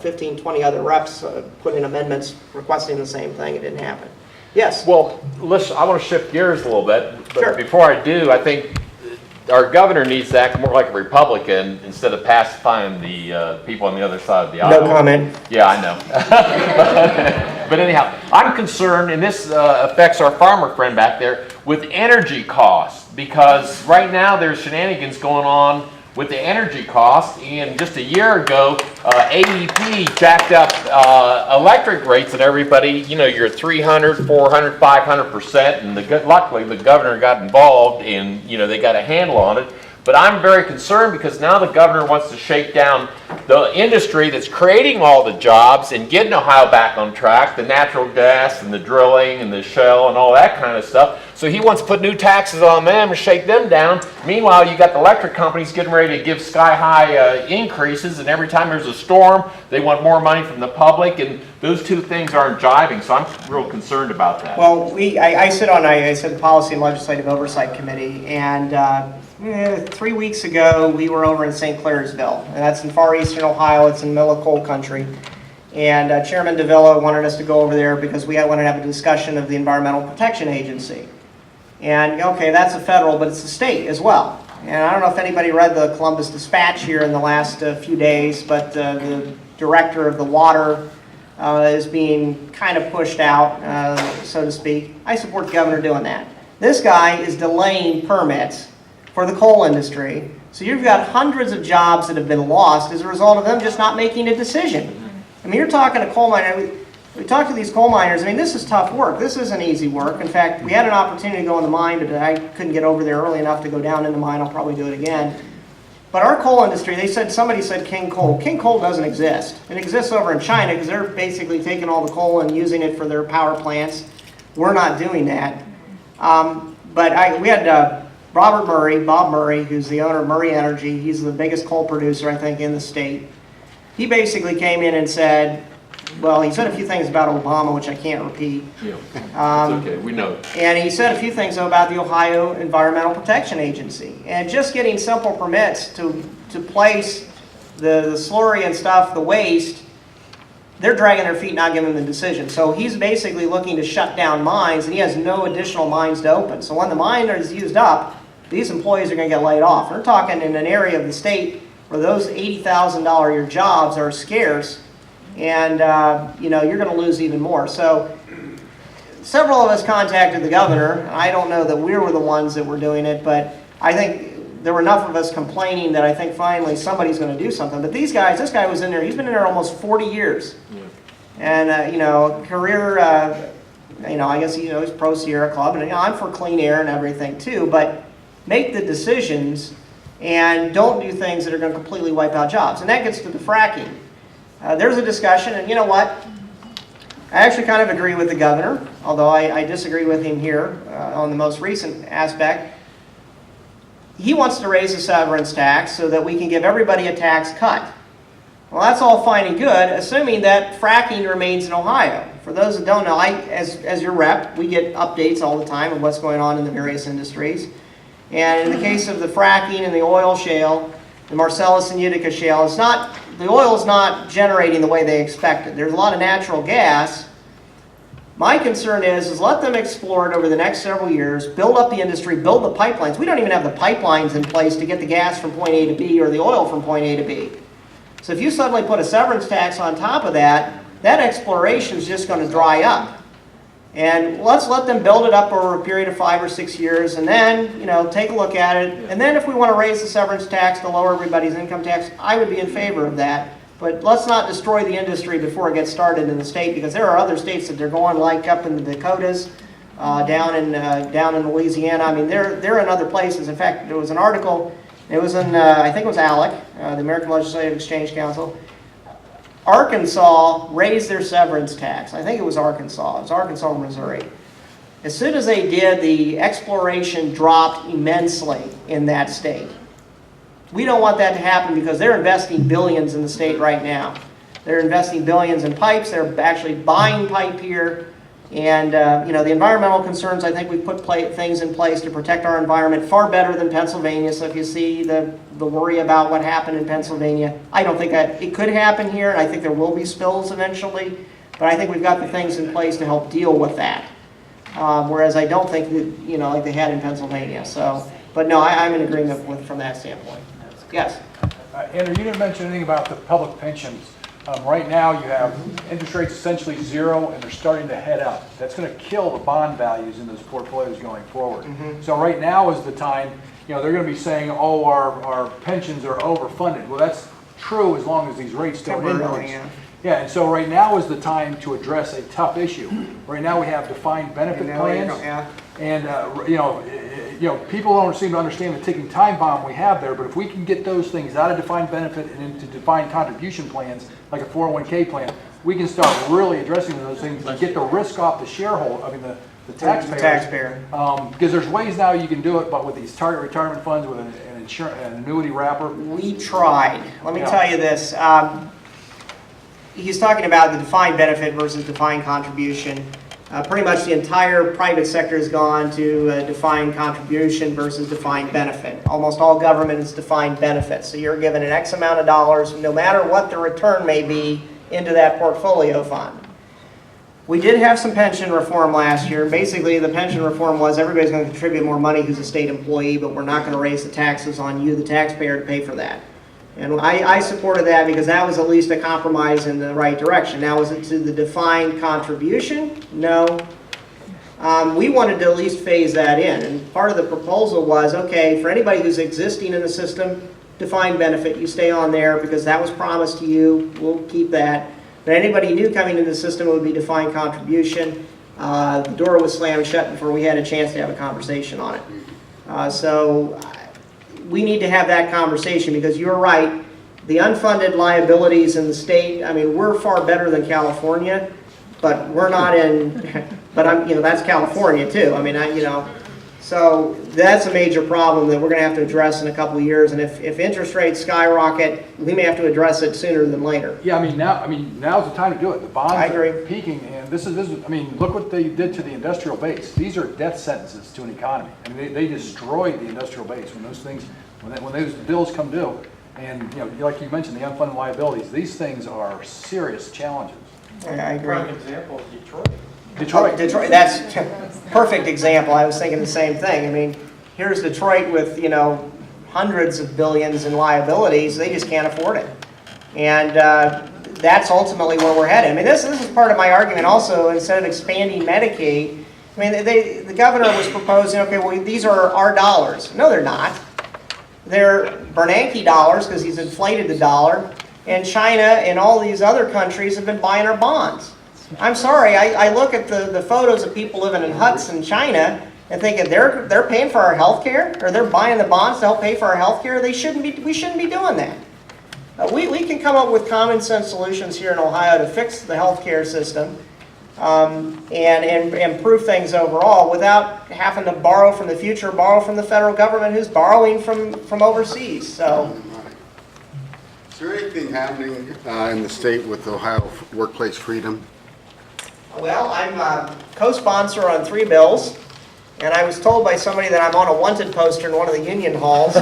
15, 20 other reps, put in amendments requesting the same thing. It didn't happen. Yes? Well, listen, I want to shift gears a little bit, but Sure. before I do, I think our governor needs to act more like a Republican instead of pacifying the people on the other side of the aisle. No comment. Yeah, I know. But anyhow, I'm concerned, and this affects our farmer friend back there, with energy costs, because right now there's shenanigans going on with the energy costs, and just a year ago, AEP jacked up electric rates, and everybody, you know, you're 300, 400, 500%, and luckily the governor got involved, and, you know, they got a handle on it. But I'm very concerned because now the governor wants to shake down the industry that's creating all the jobs and getting Ohio back on track, the natural gas and the drilling and the shell and all that kind of stuff. So he wants to put new taxes on them and shake them down. Meanwhile, you got the electric companies getting ready to give sky-high increases, and every time there's a storm, they want more money from the public, and those two things aren't jiving, so I'm real concerned about that. Well, I sit on the Policy and Legislative Oversight Committee, and 3 weeks ago, we were over in St. Clairsville, and that's in far eastern Ohio. It's in middle of coal country. And Chairman DeVilla wanted us to go over there because we wanted to have a discussion of the Environmental Protection Agency. And, okay, that's a federal, but it's a state as well. And I don't know if anybody read the Columbus Dispatch here in the last few days, but the director of the water is being kind of pushed out, so to speak. I support the governor doing that. This guy is delaying permits for the coal industry. So you've got hundreds of jobs that have been lost as a result of them just not making a decision. I mean, you're talking to coal miners. We talk to these coal miners. I mean, this is tough work. This isn't easy work. In fact, we had an opportunity to go in the mine, but I couldn't get over there early enough to go down in the mine. I'll probably do it again. But our coal industry, somebody said King Coal. King Coal doesn't exist. It exists over in China because they're basically taking all the coal and using it for their power plants. We're not doing that. But we had Bob Murray, who's the owner of Murray Energy. He's the biggest coal producer, I think, in the state. He basically came in and said, well, he said a few things about Obama, which I can't repeat. Yeah, it's okay, we know. And he said a few things about the Ohio Environmental Protection Agency. And just getting simple permits to place the slurry and stuff, the waste, they're dragging their feet, not giving them the decision. So he's basically looking to shut down mines, and he has no additional mines to open. So when the mine is used up, these employees are going to get laid off. We're talking in an area of the state where those $80,000 a year jobs are scarce, and you're going to lose even more. So several of us contacted the governor. I don't know that we were the ones that were doing it, but I think there were enough of us complaining that I think finally somebody's going to do something. But this guy was in there. He's been in there almost 40 years. Yeah. And, career, I guess, he's pro Sierra Club. And, I'm for clean air and everything, too. But make the decisions and don't do things that are going to completely wipe out jobs. And that gets to the fracking. There's a discussion, and you know what? I actually kind of agree with the governor, although I disagree with him here on the most recent aspect. He wants to raise the severance tax so that we can give everybody a tax cut. Well, that's all fine and good, assuming that fracking remains in Ohio. For those that don't know, as your rep, we get updates all the time of what's going on in the various industries. And in the case of the fracking and the oil shale, the Marcellus and Utica shale. The oil is not generating the way they expected. There's a lot of natural gas. My concern is let them explore it over the next several years, build up the industry, build the pipelines. We don't even have the pipelines in place to get the gas from point A to B or the oil from point A to B. So if you suddenly put a severance tax on top of that, that exploration is just going to dry up. And let's let them build it up over a period of 5 or 6 years, and then, take a look at it. And then if we want to raise the severance tax to lower everybody's income tax, I would be in favor of that. But let's not destroy the industry before it gets started in the state, because there are other states that they're going, like up in the Dakotas, down in Louisiana. I mean, they're in other places. In fact, there was an article. It was in I think it was ALEC, the American Legislative Exchange Council. Arkansas raised their severance tax. I think it was Arkansas. It was Arkansas or Missouri. As soon as they did, the exploration dropped immensely in that state. We don't want that to happen because they're investing billions in the state right now. They're investing billions in pipes. They're actually buying pipe here. And the environmental concerns, I think we put things in place to protect our environment far better than Pennsylvania. So if you see the worry about what happened in Pennsylvania, I don't think that it could happen here, and I think there will be spills eventually. But I think we've got the things in place to help deal with that. Whereas I don't think that, like they had in Pennsylvania. So, but no, I'm in agreement with from that standpoint. Yes. Andrew, you didn't mention anything about the public pensions. Right now, you have interest rates essentially zero, and they're starting to head up. That's going to kill the bond values in those portfolios going forward. So right now is the time, they're going to be saying, oh, our pensions are overfunded. Well, that's true as long as these rates don't increase. Yeah, and so right now is the time to address a tough issue. Right now we have defined benefit plans, and people don't seem to understand the ticking time bomb we have there. But if we can get those things out of defined benefit and into defined contribution plans, like a 401k plan, we can start really addressing those things and get the risk off the shareholder. I mean the taxpayer. Because there's ways now you can do it, but with these target retirement funds with an annuity wrapper. We tried. Let me tell you this. He's talking about the defined benefit versus defined contribution. Pretty much the entire private sector has gone to defined contribution versus defined benefit. Almost all government is defined benefit. So you're given an X amount of dollars, no matter what the return may be, into that portfolio fund. We did have some pension reform last year. Basically, the pension reform was everybody's going to contribute more money who's a state employee, but we're not going to raise the taxes on you, the taxpayer, to pay for that. And I supported that because that was at least a compromise in the right direction. Now, is it to the defined contribution? No. We wanted to at least phase that in. And part of the proposal was, okay, for anybody who's existing in the system, defined benefit, you stay on there because that was promised to you. We'll keep that. But anybody new coming into the system, it would be defined contribution. The door was slammed shut before we had a chance to have a conversation on it. So we need to have that conversation because you're right. The unfunded liabilities in the state, I mean, we're far better than California, but we're not in, but that's California too. I mean, so that's a major problem that we're going to have to address in a couple of years. And if interest rates skyrocket, we may have to address it sooner than later. Yeah, now's the time to do it. The bonds I agree. are peaking, and this is, look what they did to the industrial base. These are death sentences to an economy. I mean, they destroyed the industrial base when those things, when those bills come due. And like you mentioned, the unfunded liabilities. These things are serious challenges. I agree. Prime example is Detroit. Detroit, that's a perfect example. I was thinking the same thing. I mean, here's Detroit with, hundreds of billions in liabilities. They just can't afford it. And that's ultimately where we're headed. I mean, this is part of my argument also. Instead of expanding Medicaid, I mean, the governor was proposing, okay, well, these are our dollars. No, they're not. They're Bernanke dollars because he's inflated the dollar. And China and all these other countries have been buying our bonds. I'm sorry, I look at the photos of people living in huts in China and thinking they're paying for our health care, or they're buying the bonds to help pay for our health care. We shouldn't be doing that. We can come up with common sense solutions here in Ohio to fix the health care system and improve things overall without having to borrow from the future, borrow from the federal government who's borrowing from overseas. So. Is there anything happening in the state with Ohio workplace freedom? Well, I'm a co-sponsor on 3 bills, and I was told by somebody that I'm on a wanted poster in one of the union halls. So,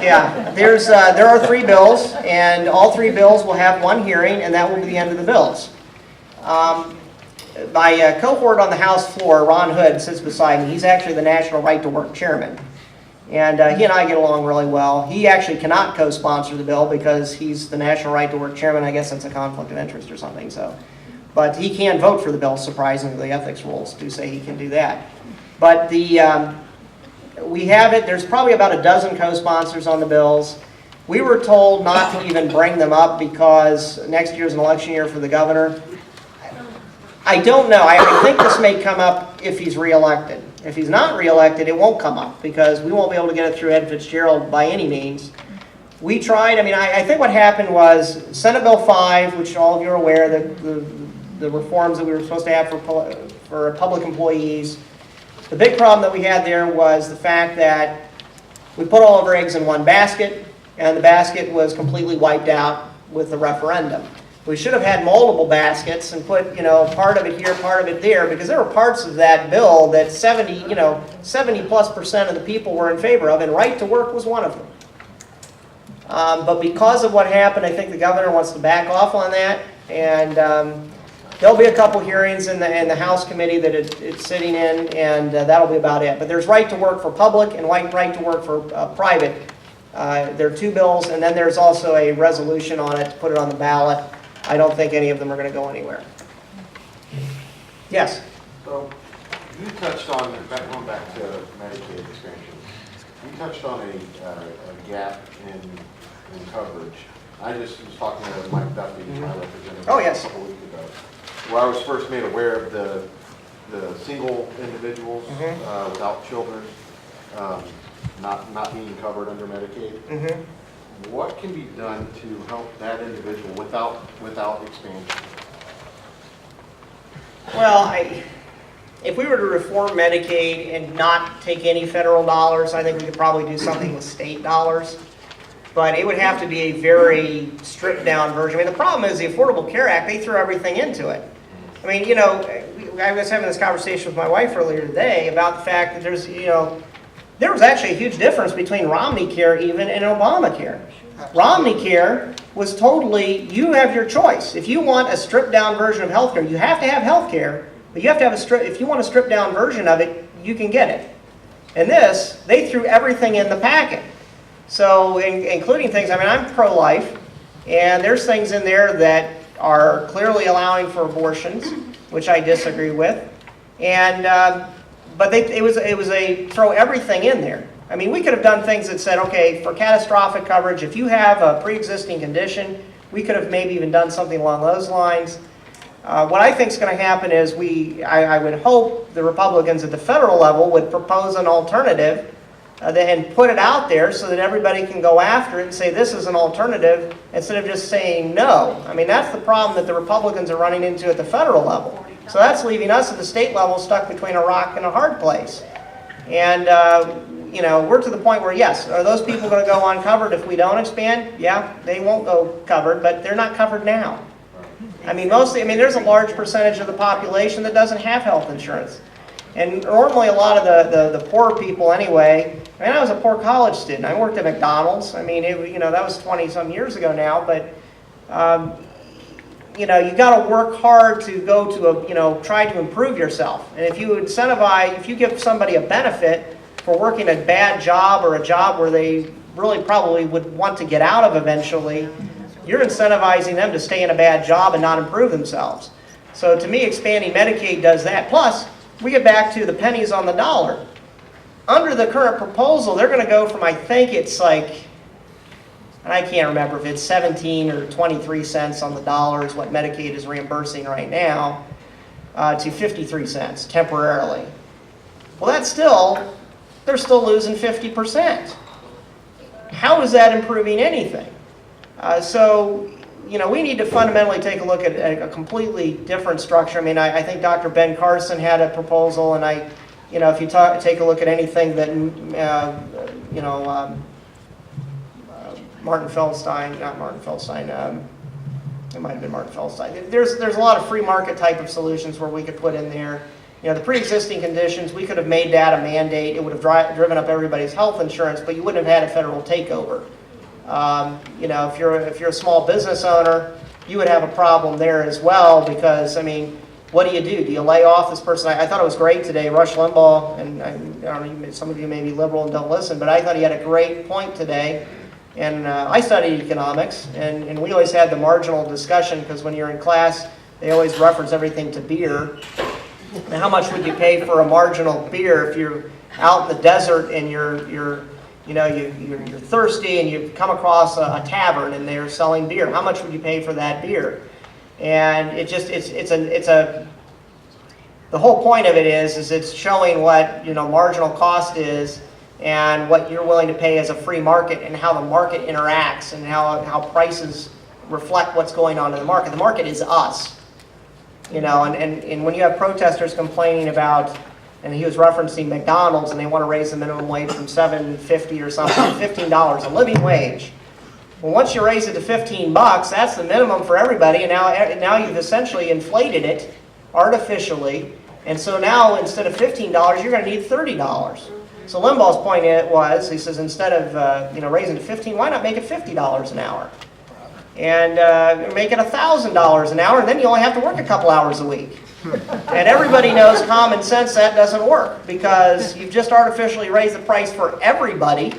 Yeah, there are 3 bills, and all 3 bills will have 1 hearing, and that will be the end of the bills. My cohort on the House floor, Ron Hood, sits beside me. He's actually the National Right to Work Chairman. And he and I get along really well. He actually cannot co-sponsor the bill because he's the National Right to Work Chairman. I guess that's a conflict of interest or something. So, but he can vote for the bill, surprisingly. The ethics rules do say he can do that. But we have it. There's probably about a dozen co-sponsors on the bills. We were told not to even bring them up because next year's an election year for the governor. I don't know. I think this may come up if he's reelected. If he's not reelected, it won't come up because we won't be able to get it through Ed Fitzgerald by any means. We tried. I mean, I think what happened was Senate Bill 5, which all of you are aware, the reforms that we were supposed to have for public employees. The big problem that we had there was the fact that we put all of our eggs in one basket, and the basket was completely wiped out with the referendum. We should have had multiple baskets and put, part of it here, part of it there, because there were parts of that bill that 70+% of the people were in favor of, and right to work was one of them. But because of what happened, I think the governor wants to back off on that, and there'll be a couple hearings in the House committee that it's sitting in, and that'll be about it. But there's right to work for public and right to work for private. There are 2 bills, and then there's also a resolution on it to put it on the ballot. I don't think any of them are going to go anywhere. Yes? So, you touched on, going back to Medicaid expansion, you touched on a gap in coverage. I just was talking to Mike Duffy, my representative, Oh, yes. a couple weeks ago, where I was first made aware of the single individuals without children not being covered under Medicaid. What can be done to help that individual without expansion? Well, if we were to reform Medicaid and not take any federal dollars, I think we could probably do something with state dollars. But it would have to be a very stripped down version. I mean, the problem is the Affordable Care Act, they threw everything into it. I mean, I was having this conversation with my wife earlier today about the fact that there was actually a huge difference between Romney Care even and Obamacare. Romney Care was totally, you have your choice. If you want a stripped down version of healthcare, you have to have healthcare, but you have to have if you want a stripped down version of it, you can get it. And this, they threw everything in the packet. So, including things, I mean, I'm pro-life, and there's things in there that are clearly allowing for abortions, which I disagree with. And but it was a throw everything in there. I mean, we could have done things that said, okay, for catastrophic coverage, if you have a pre-existing condition, we could have maybe even done something along those lines. What I think is going to happen is I would hope the Republicans at the federal level would propose an alternative and put it out there so that everybody can go after it and say this is an alternative instead of just saying no. I mean, that's the problem that the Republicans are running into at the federal level. So that's leaving us at the state level stuck between a rock and a hard place. And, we're to the point where, yes, are those people going to go uncovered if we don't expand? Yeah, they won't go covered, but they're not covered now. I mean, there's a large percentage of the population that doesn't have health insurance. And normally a lot of the poor people anyway, I mean, I was a poor college student. I worked at McDonald's. I mean, that was 20-some years ago now, but, you got to work hard to go to try to improve yourself. And if you give somebody a benefit for working a bad job or a job where they really probably would want to get out of eventually, you're incentivizing them to stay in a bad job and not improve themselves. So to me, expanding Medicaid does that. Plus, we get back to the pennies on the dollar. Under the current proposal, they're going to go from, I think it's like, and I can't remember if it's 17 or 23 cents on the dollar is what Medicaid is reimbursing right now, to 53 cents temporarily. Well, they're still losing 50%. How is that improving anything? So, we need to fundamentally take a look at a completely different structure. I mean, I think Dr. Ben Carson had a proposal, and if you take a look at anything that, Martin Feldstein, not Martin Feldstein, it might have been Martin Feldstein. There's a lot of free market type of solutions where we could put in there. the pre-existing conditions, we could have made that a mandate. It would have driven up everybody's health insurance, but you wouldn't have had a federal takeover. If you're a small business owner, you would have a problem there as well because, I mean, what do? Do you lay off this person? I thought it was great today. Rush Limbaugh, and I don't know, some of you may be liberal and don't listen, but I thought he had a great point today. And I studied economics, and we always had the marginal discussion because when you're in class, they always reference everything to beer. Now, how much would you pay for a marginal beer if you're out in the desert and you're thirsty and you come across a tavern and they're selling beer? How much would you pay for that beer? And the whole point of it is it's showing what marginal cost is and what you're willing to pay as a free market and how the market interacts and how prices reflect what's going on in the market. The market is us. And when you have protesters complaining about, and he was referencing McDonald's, and they want to raise the minimum wage from $7.50 or something to $15, a living wage. Well, once you raise it to $15, that's the minimum for everybody, and now you've essentially inflated it artificially, and so now instead of $15, you're going to need $30. So Limbaugh's point was, he says, instead of raising to $15, why not make it $50 an hour? And make it $1,000 an hour, and then you only have to work a couple hours a week. And everybody knows common sense that doesn't work because you've just artificially raised the price for everybody.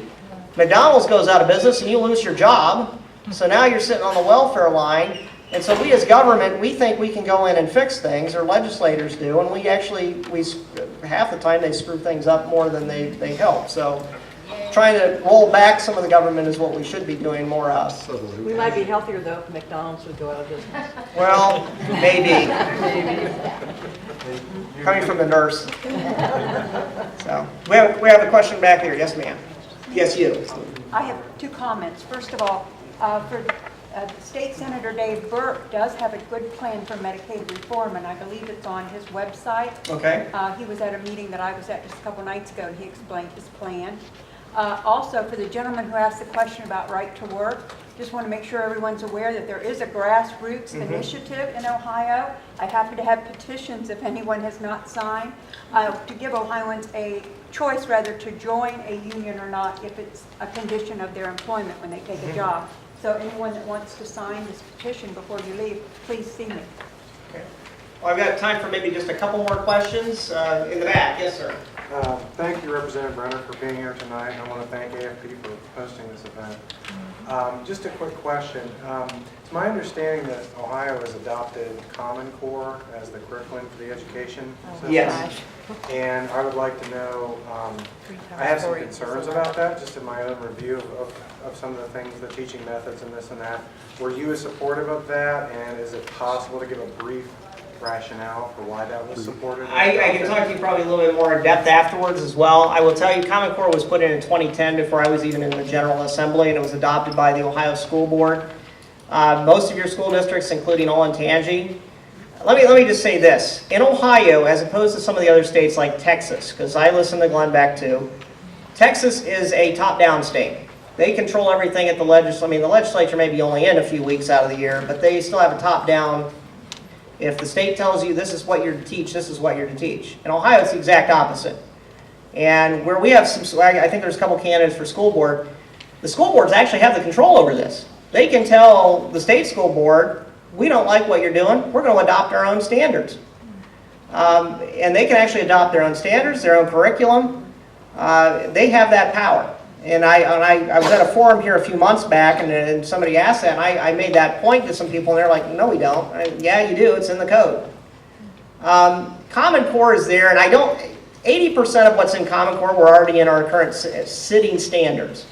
McDonald's goes out of business and you lose your job. So now you're sitting on the welfare line. And so we as government, we think we can go in and fix things, or legislators do, and we half the time they screw things up more than they help. So trying to roll back some of the government is what we should be doing more of. We might be healthier, though, if McDonald's would go out of business. Well, maybe. Coming from the nurse. So, we have a question back here. Yes, ma'am. Yes, you. I have two comments. First of all, State Senator Dave Burke does have a good plan for Medicaid reform, and I believe it's on his website. Okay. He was at a meeting that I was at just a couple nights ago, and he explained his plan. Also, for the gentleman who asked the question about right to work, just want to make sure everyone's aware that there is a grassroots initiative in Ohio. I happen to have petitions, if anyone has not signed, to give Ohioans a choice rather to join a union or not if it's a condition of their employment when they take a job. So anyone that wants to sign this petition before you leave, please see me. Okay. Well, I've got time for maybe just a couple more questions in the back. Yes, sir. Thank you, Representative Brenner, for being here tonight. I want to thank AFP for hosting this event. Just a quick question. It's my understanding that Ohio has adopted Common Core as the curriculum for the education system. Yes. And I would like to know, I have some concerns about that, just in my own review of some of the things, the teaching methods and this and that. Were you supportive of that? And is it possible to give a brief rationale for why that was supported? I can talk to you probably a little bit more in depth afterwards as well. I will tell you, Common Core was put in 2010 before I was even in the General Assembly, and it was adopted by the Ohio School Board. Most of your school districts, including Olentangy, let me just say this. In Ohio, as opposed to some of the other states like Texas, because I listen to Glenn Beck too, Texas is a top-down state. They control everything at the legislature. I mean, the legislature may be only in a few weeks out of the year, but they still have a top-down. If the state tells you this is what you're to teach, this is what you're to teach. In Ohio, it's the exact opposite. And where we have I think there's a couple candidates for school board. The school boards actually have the control over this. They can tell the state school board, we don't like what you're doing, we're going to adopt our own standards. And they can actually adopt their own standards, their own curriculum. They have that power. And I was at a forum here a few months back, and somebody asked that, and I made that point to some people, and they're like, no, we don't. Yeah, you do. It's in the code. Common Core is there, and 80% of what's in Common Core were already in our current sitting standards.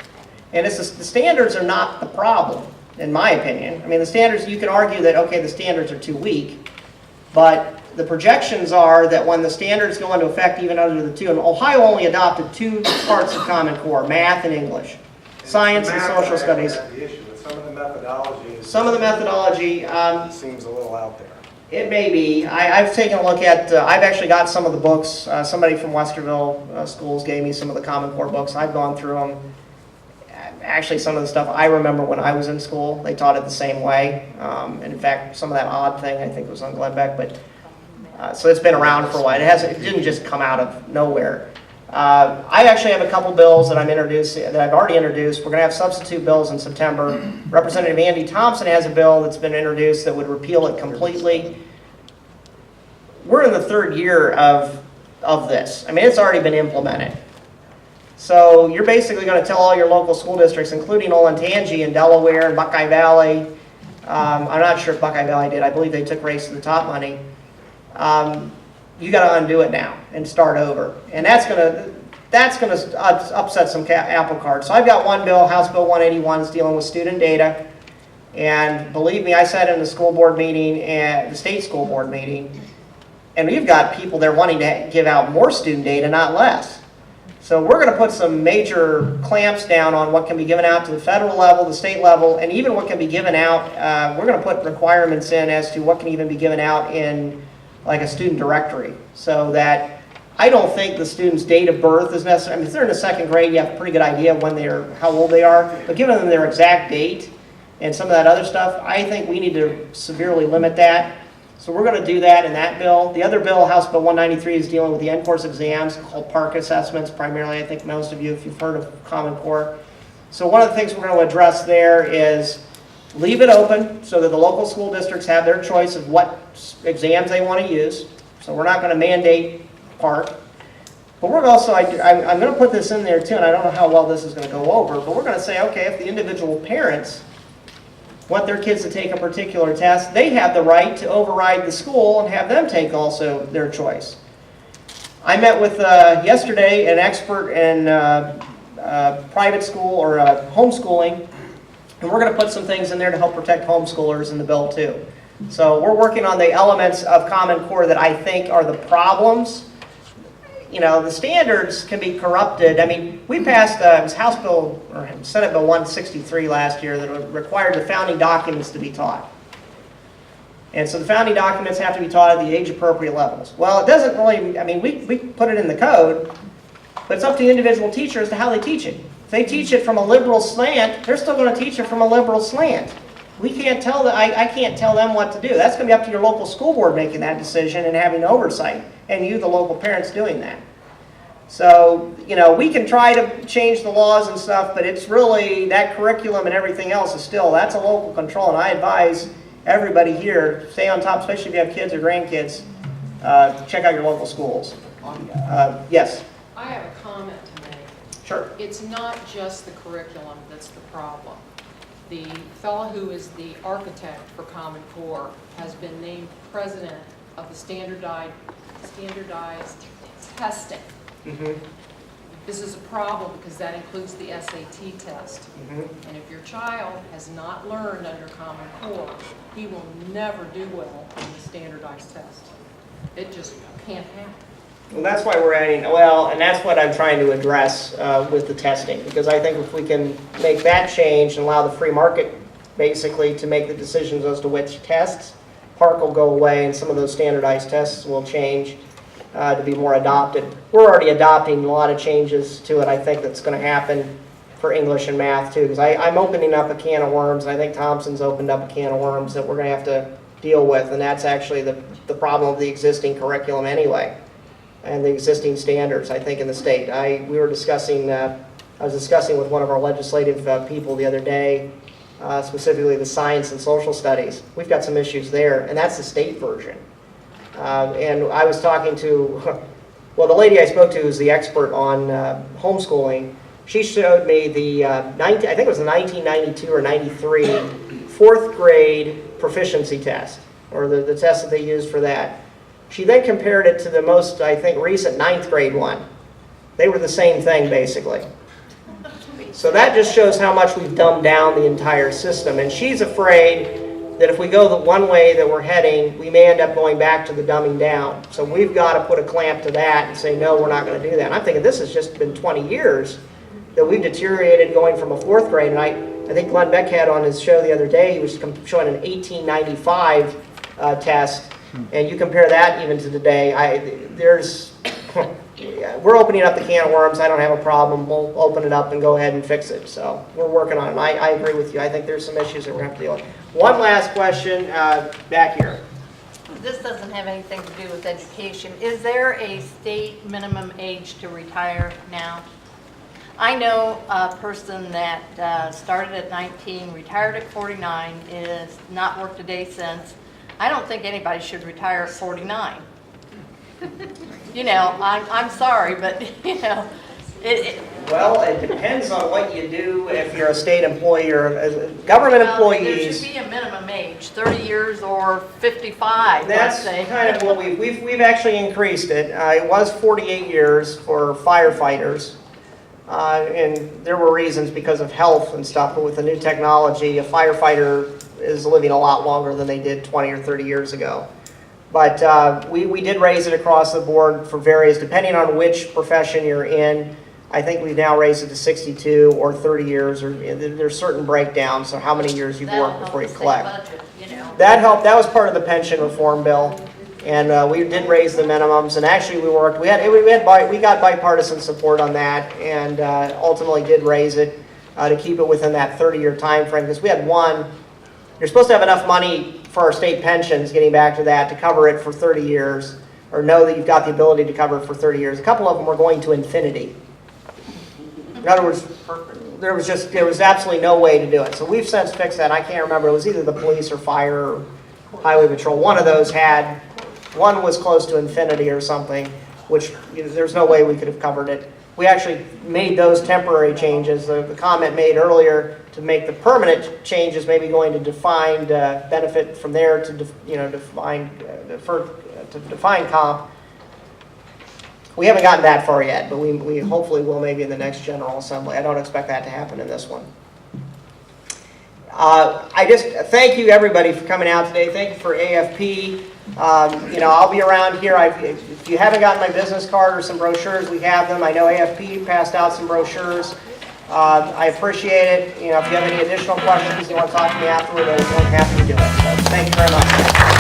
And the standards are not the problem, in my opinion. I mean, the standards, you can argue that, okay, the standards are too weak, but the projections are that when the standards go into effect, even under the two, and Ohio only adopted 2 parts of Common Core, math and English, science and social studies. Some of the methodology seems a little out there. It may be. I've taken a look at, I've actually got some of the books. Somebody from Westerville Schools gave me some of the Common Core books. I've gone through them. Actually, some of the stuff I remember when I was in school, they taught it the same way. And in fact, some of that odd thing I think was on Glenn Beck, but So it's been around for a while. It didn't just come out of nowhere. I actually have a couple bills that I've already introduced. We're going to have substitute bills in September. Representative Andy Thompson has a bill that's been introduced that would repeal it completely. We're in the third year of this. I mean, it's already been implemented. So you're basically going to tell all your local school districts, including Olentangy and Delaware and Buckeye Valley. I'm not sure if Buckeye Valley did. I believe they took Race to the Top money. You got to undo it now and start over, and that's going to upset some apple carts. So I've got one bill, House Bill 181, is dealing with student data, and believe me, I sat in the school board meeting and the state school board meeting, and we've got people there wanting to give out more student data, not less. So we're going to put some major clamps down on what can be given out to the federal level, the state level, and even what can be given out. We're going to put requirements in as to what can even be given out in like a student directory, so that I don't think the student's date of birth is necessary. I mean, if they're in the second grade, you have a pretty good idea of how old they are, but giving them their exact date and some of that other stuff, I think we need to severely limit that. So we're going to do that in that bill. The other bill, House Bill 193, is dealing with the end course exams called PARCC assessments, primarily. I think most of you, if you've heard of Common Core. So one of the things we're going to address there is leave it open so that the local school districts have their choice of what exams they want to use. So we're not going to mandate PARCC. But we're also, I'm going to put this in there too, and I don't know how well this is going to go over, but we're going to say, okay, if the individual parents want their kids to take a particular test, they have the right to override the school and have them take also their choice. I met with, yesterday, an expert in private school or homeschooling, and we're going to put some things in there to help protect homeschoolers in the bill too. So we're working on the elements of Common Core that I think are the problems. You know, the standards can be corrupted. I mean, we passed, it was House Bill, or Senate Bill 163 last year that required the founding documents to be taught. And so the founding documents have to be taught at the age-appropriate levels. Well, it doesn't really, I mean, we put it in the code, but it's up to the individual teacher as to how they teach it. If they teach it from a liberal slant, they're still going to teach it from a liberal slant. We can't tell them, I can't tell them what to do. That's going to be up to your local school board making that decision and having oversight, and you, the local parents, doing that. So, you know, we can try to change the laws and stuff, but it's really, that curriculum and everything else is still, that's a local control, and I advise everybody here, stay on top, especially if you have kids or grandkids, check out your local schools. Yes? I have a comment to make. Sure. It's not just the curriculum that's the problem. The fellow who is the architect for Common Core has been named president of the standardized testing. Mm-hmm. This is a problem because that includes the SAT test. Mm-hmm. And if your child has not learned under Common Core, he will never do well on the standardized test. It just can't happen. Well, that's why we're adding, well, and that's what I'm trying to address with the testing, because I think if we can make that change and allow the free market basically to make the decisions as to which tests, PARCC will go away and some of those standardized tests will change to be more adopted. We're already adopting a lot of changes to it. I think that's going to happen for English and math too, because I'm opening up a can of worms, and I think Thompson's opened up a can of worms that we're going to have to deal with, and that's actually the problem of the existing curriculum anyway, and the existing standards, I think, in the state. I was discussing with one of our legislative people the other day, specifically the science and social studies. We've got some issues there, and that's the state version. And I was talking to, well, the lady I spoke to who's the expert on homeschooling. She showed me the, I think it was the 1992 or 93 4th grade proficiency test, or the test that they used for that. She then compared it to the most, I think, recent 9th grade one. They were the same thing, basically. So that just shows how much we've dumbed down the entire system. And she's afraid that if we go the one way that we're heading, we may end up going back to the dumbing down. So we've got to put a clamp to that and say, no, we're not going to do that. And I'm thinking this has just been 20 years that we've deteriorated going from a 4th grade. And I think Glenn Beck had on his show the other day, he was showing an 1895 test. And you compare that even to today, we're opening up the can of worms. I don't have a problem. We'll open it up and go ahead and fix it. So we're working on it. I agree with you. I think there's some issues that we're going to have to deal with. One last question back here. this doesn't have anything to do with education. Is there a state minimum age to retire now? I know a person that started at 19, retired at 49, is not worked a day since. I don't think anybody should retire at 49. You know, I'm sorry, but you know, Well, it depends on what you do if you're a state employee or government well, there employees. should be a minimum age, 30 years or 55, That's let's say. kind of what we've actually increased it. It was 48 years for firefighters. And there were reasons because of health and stuff, but with the new technology, a firefighter is living a lot longer than they did 20 or 30 years ago. But we did raise it across the board for various, depending on which profession you're in. I think we've now raised it to 62 or 30 years, or there's certain breakdowns, so how many years you've worked before you collect. Budget, you know. That helped, that was part of the pension reform bill. And we did raise the minimums, and actually we got bipartisan support on that, and ultimately did raise it to keep it within that 30-year time frame, because we had you're supposed to have enough money for our state pensions, getting back to that, to cover it for 30 years, or know that you've got the ability to cover it for 30 years. A couple of them were going to infinity. In other words, there was absolutely no way to do it. So we've since fixed that. I can't remember, it was either the police or fire or highway patrol. One of those one was close to infinity or something, which there's no way we could have covered it. We actually made those temporary changes. The comment made earlier to make the permanent changes, maybe going to defined benefit from there to define comp. We haven't gotten that far yet, but we hopefully will maybe in the next General Assembly. I don't expect that to happen in this one. I just thank you everybody for coming out today. Thank you for AFP. I'll be around here. If you haven't gotten my business card or some brochures, we have them. I know AFP passed out some brochures. I appreciate it. If you have any additional questions, you want to talk to me afterward, I'm happy to do it. So thank you very much.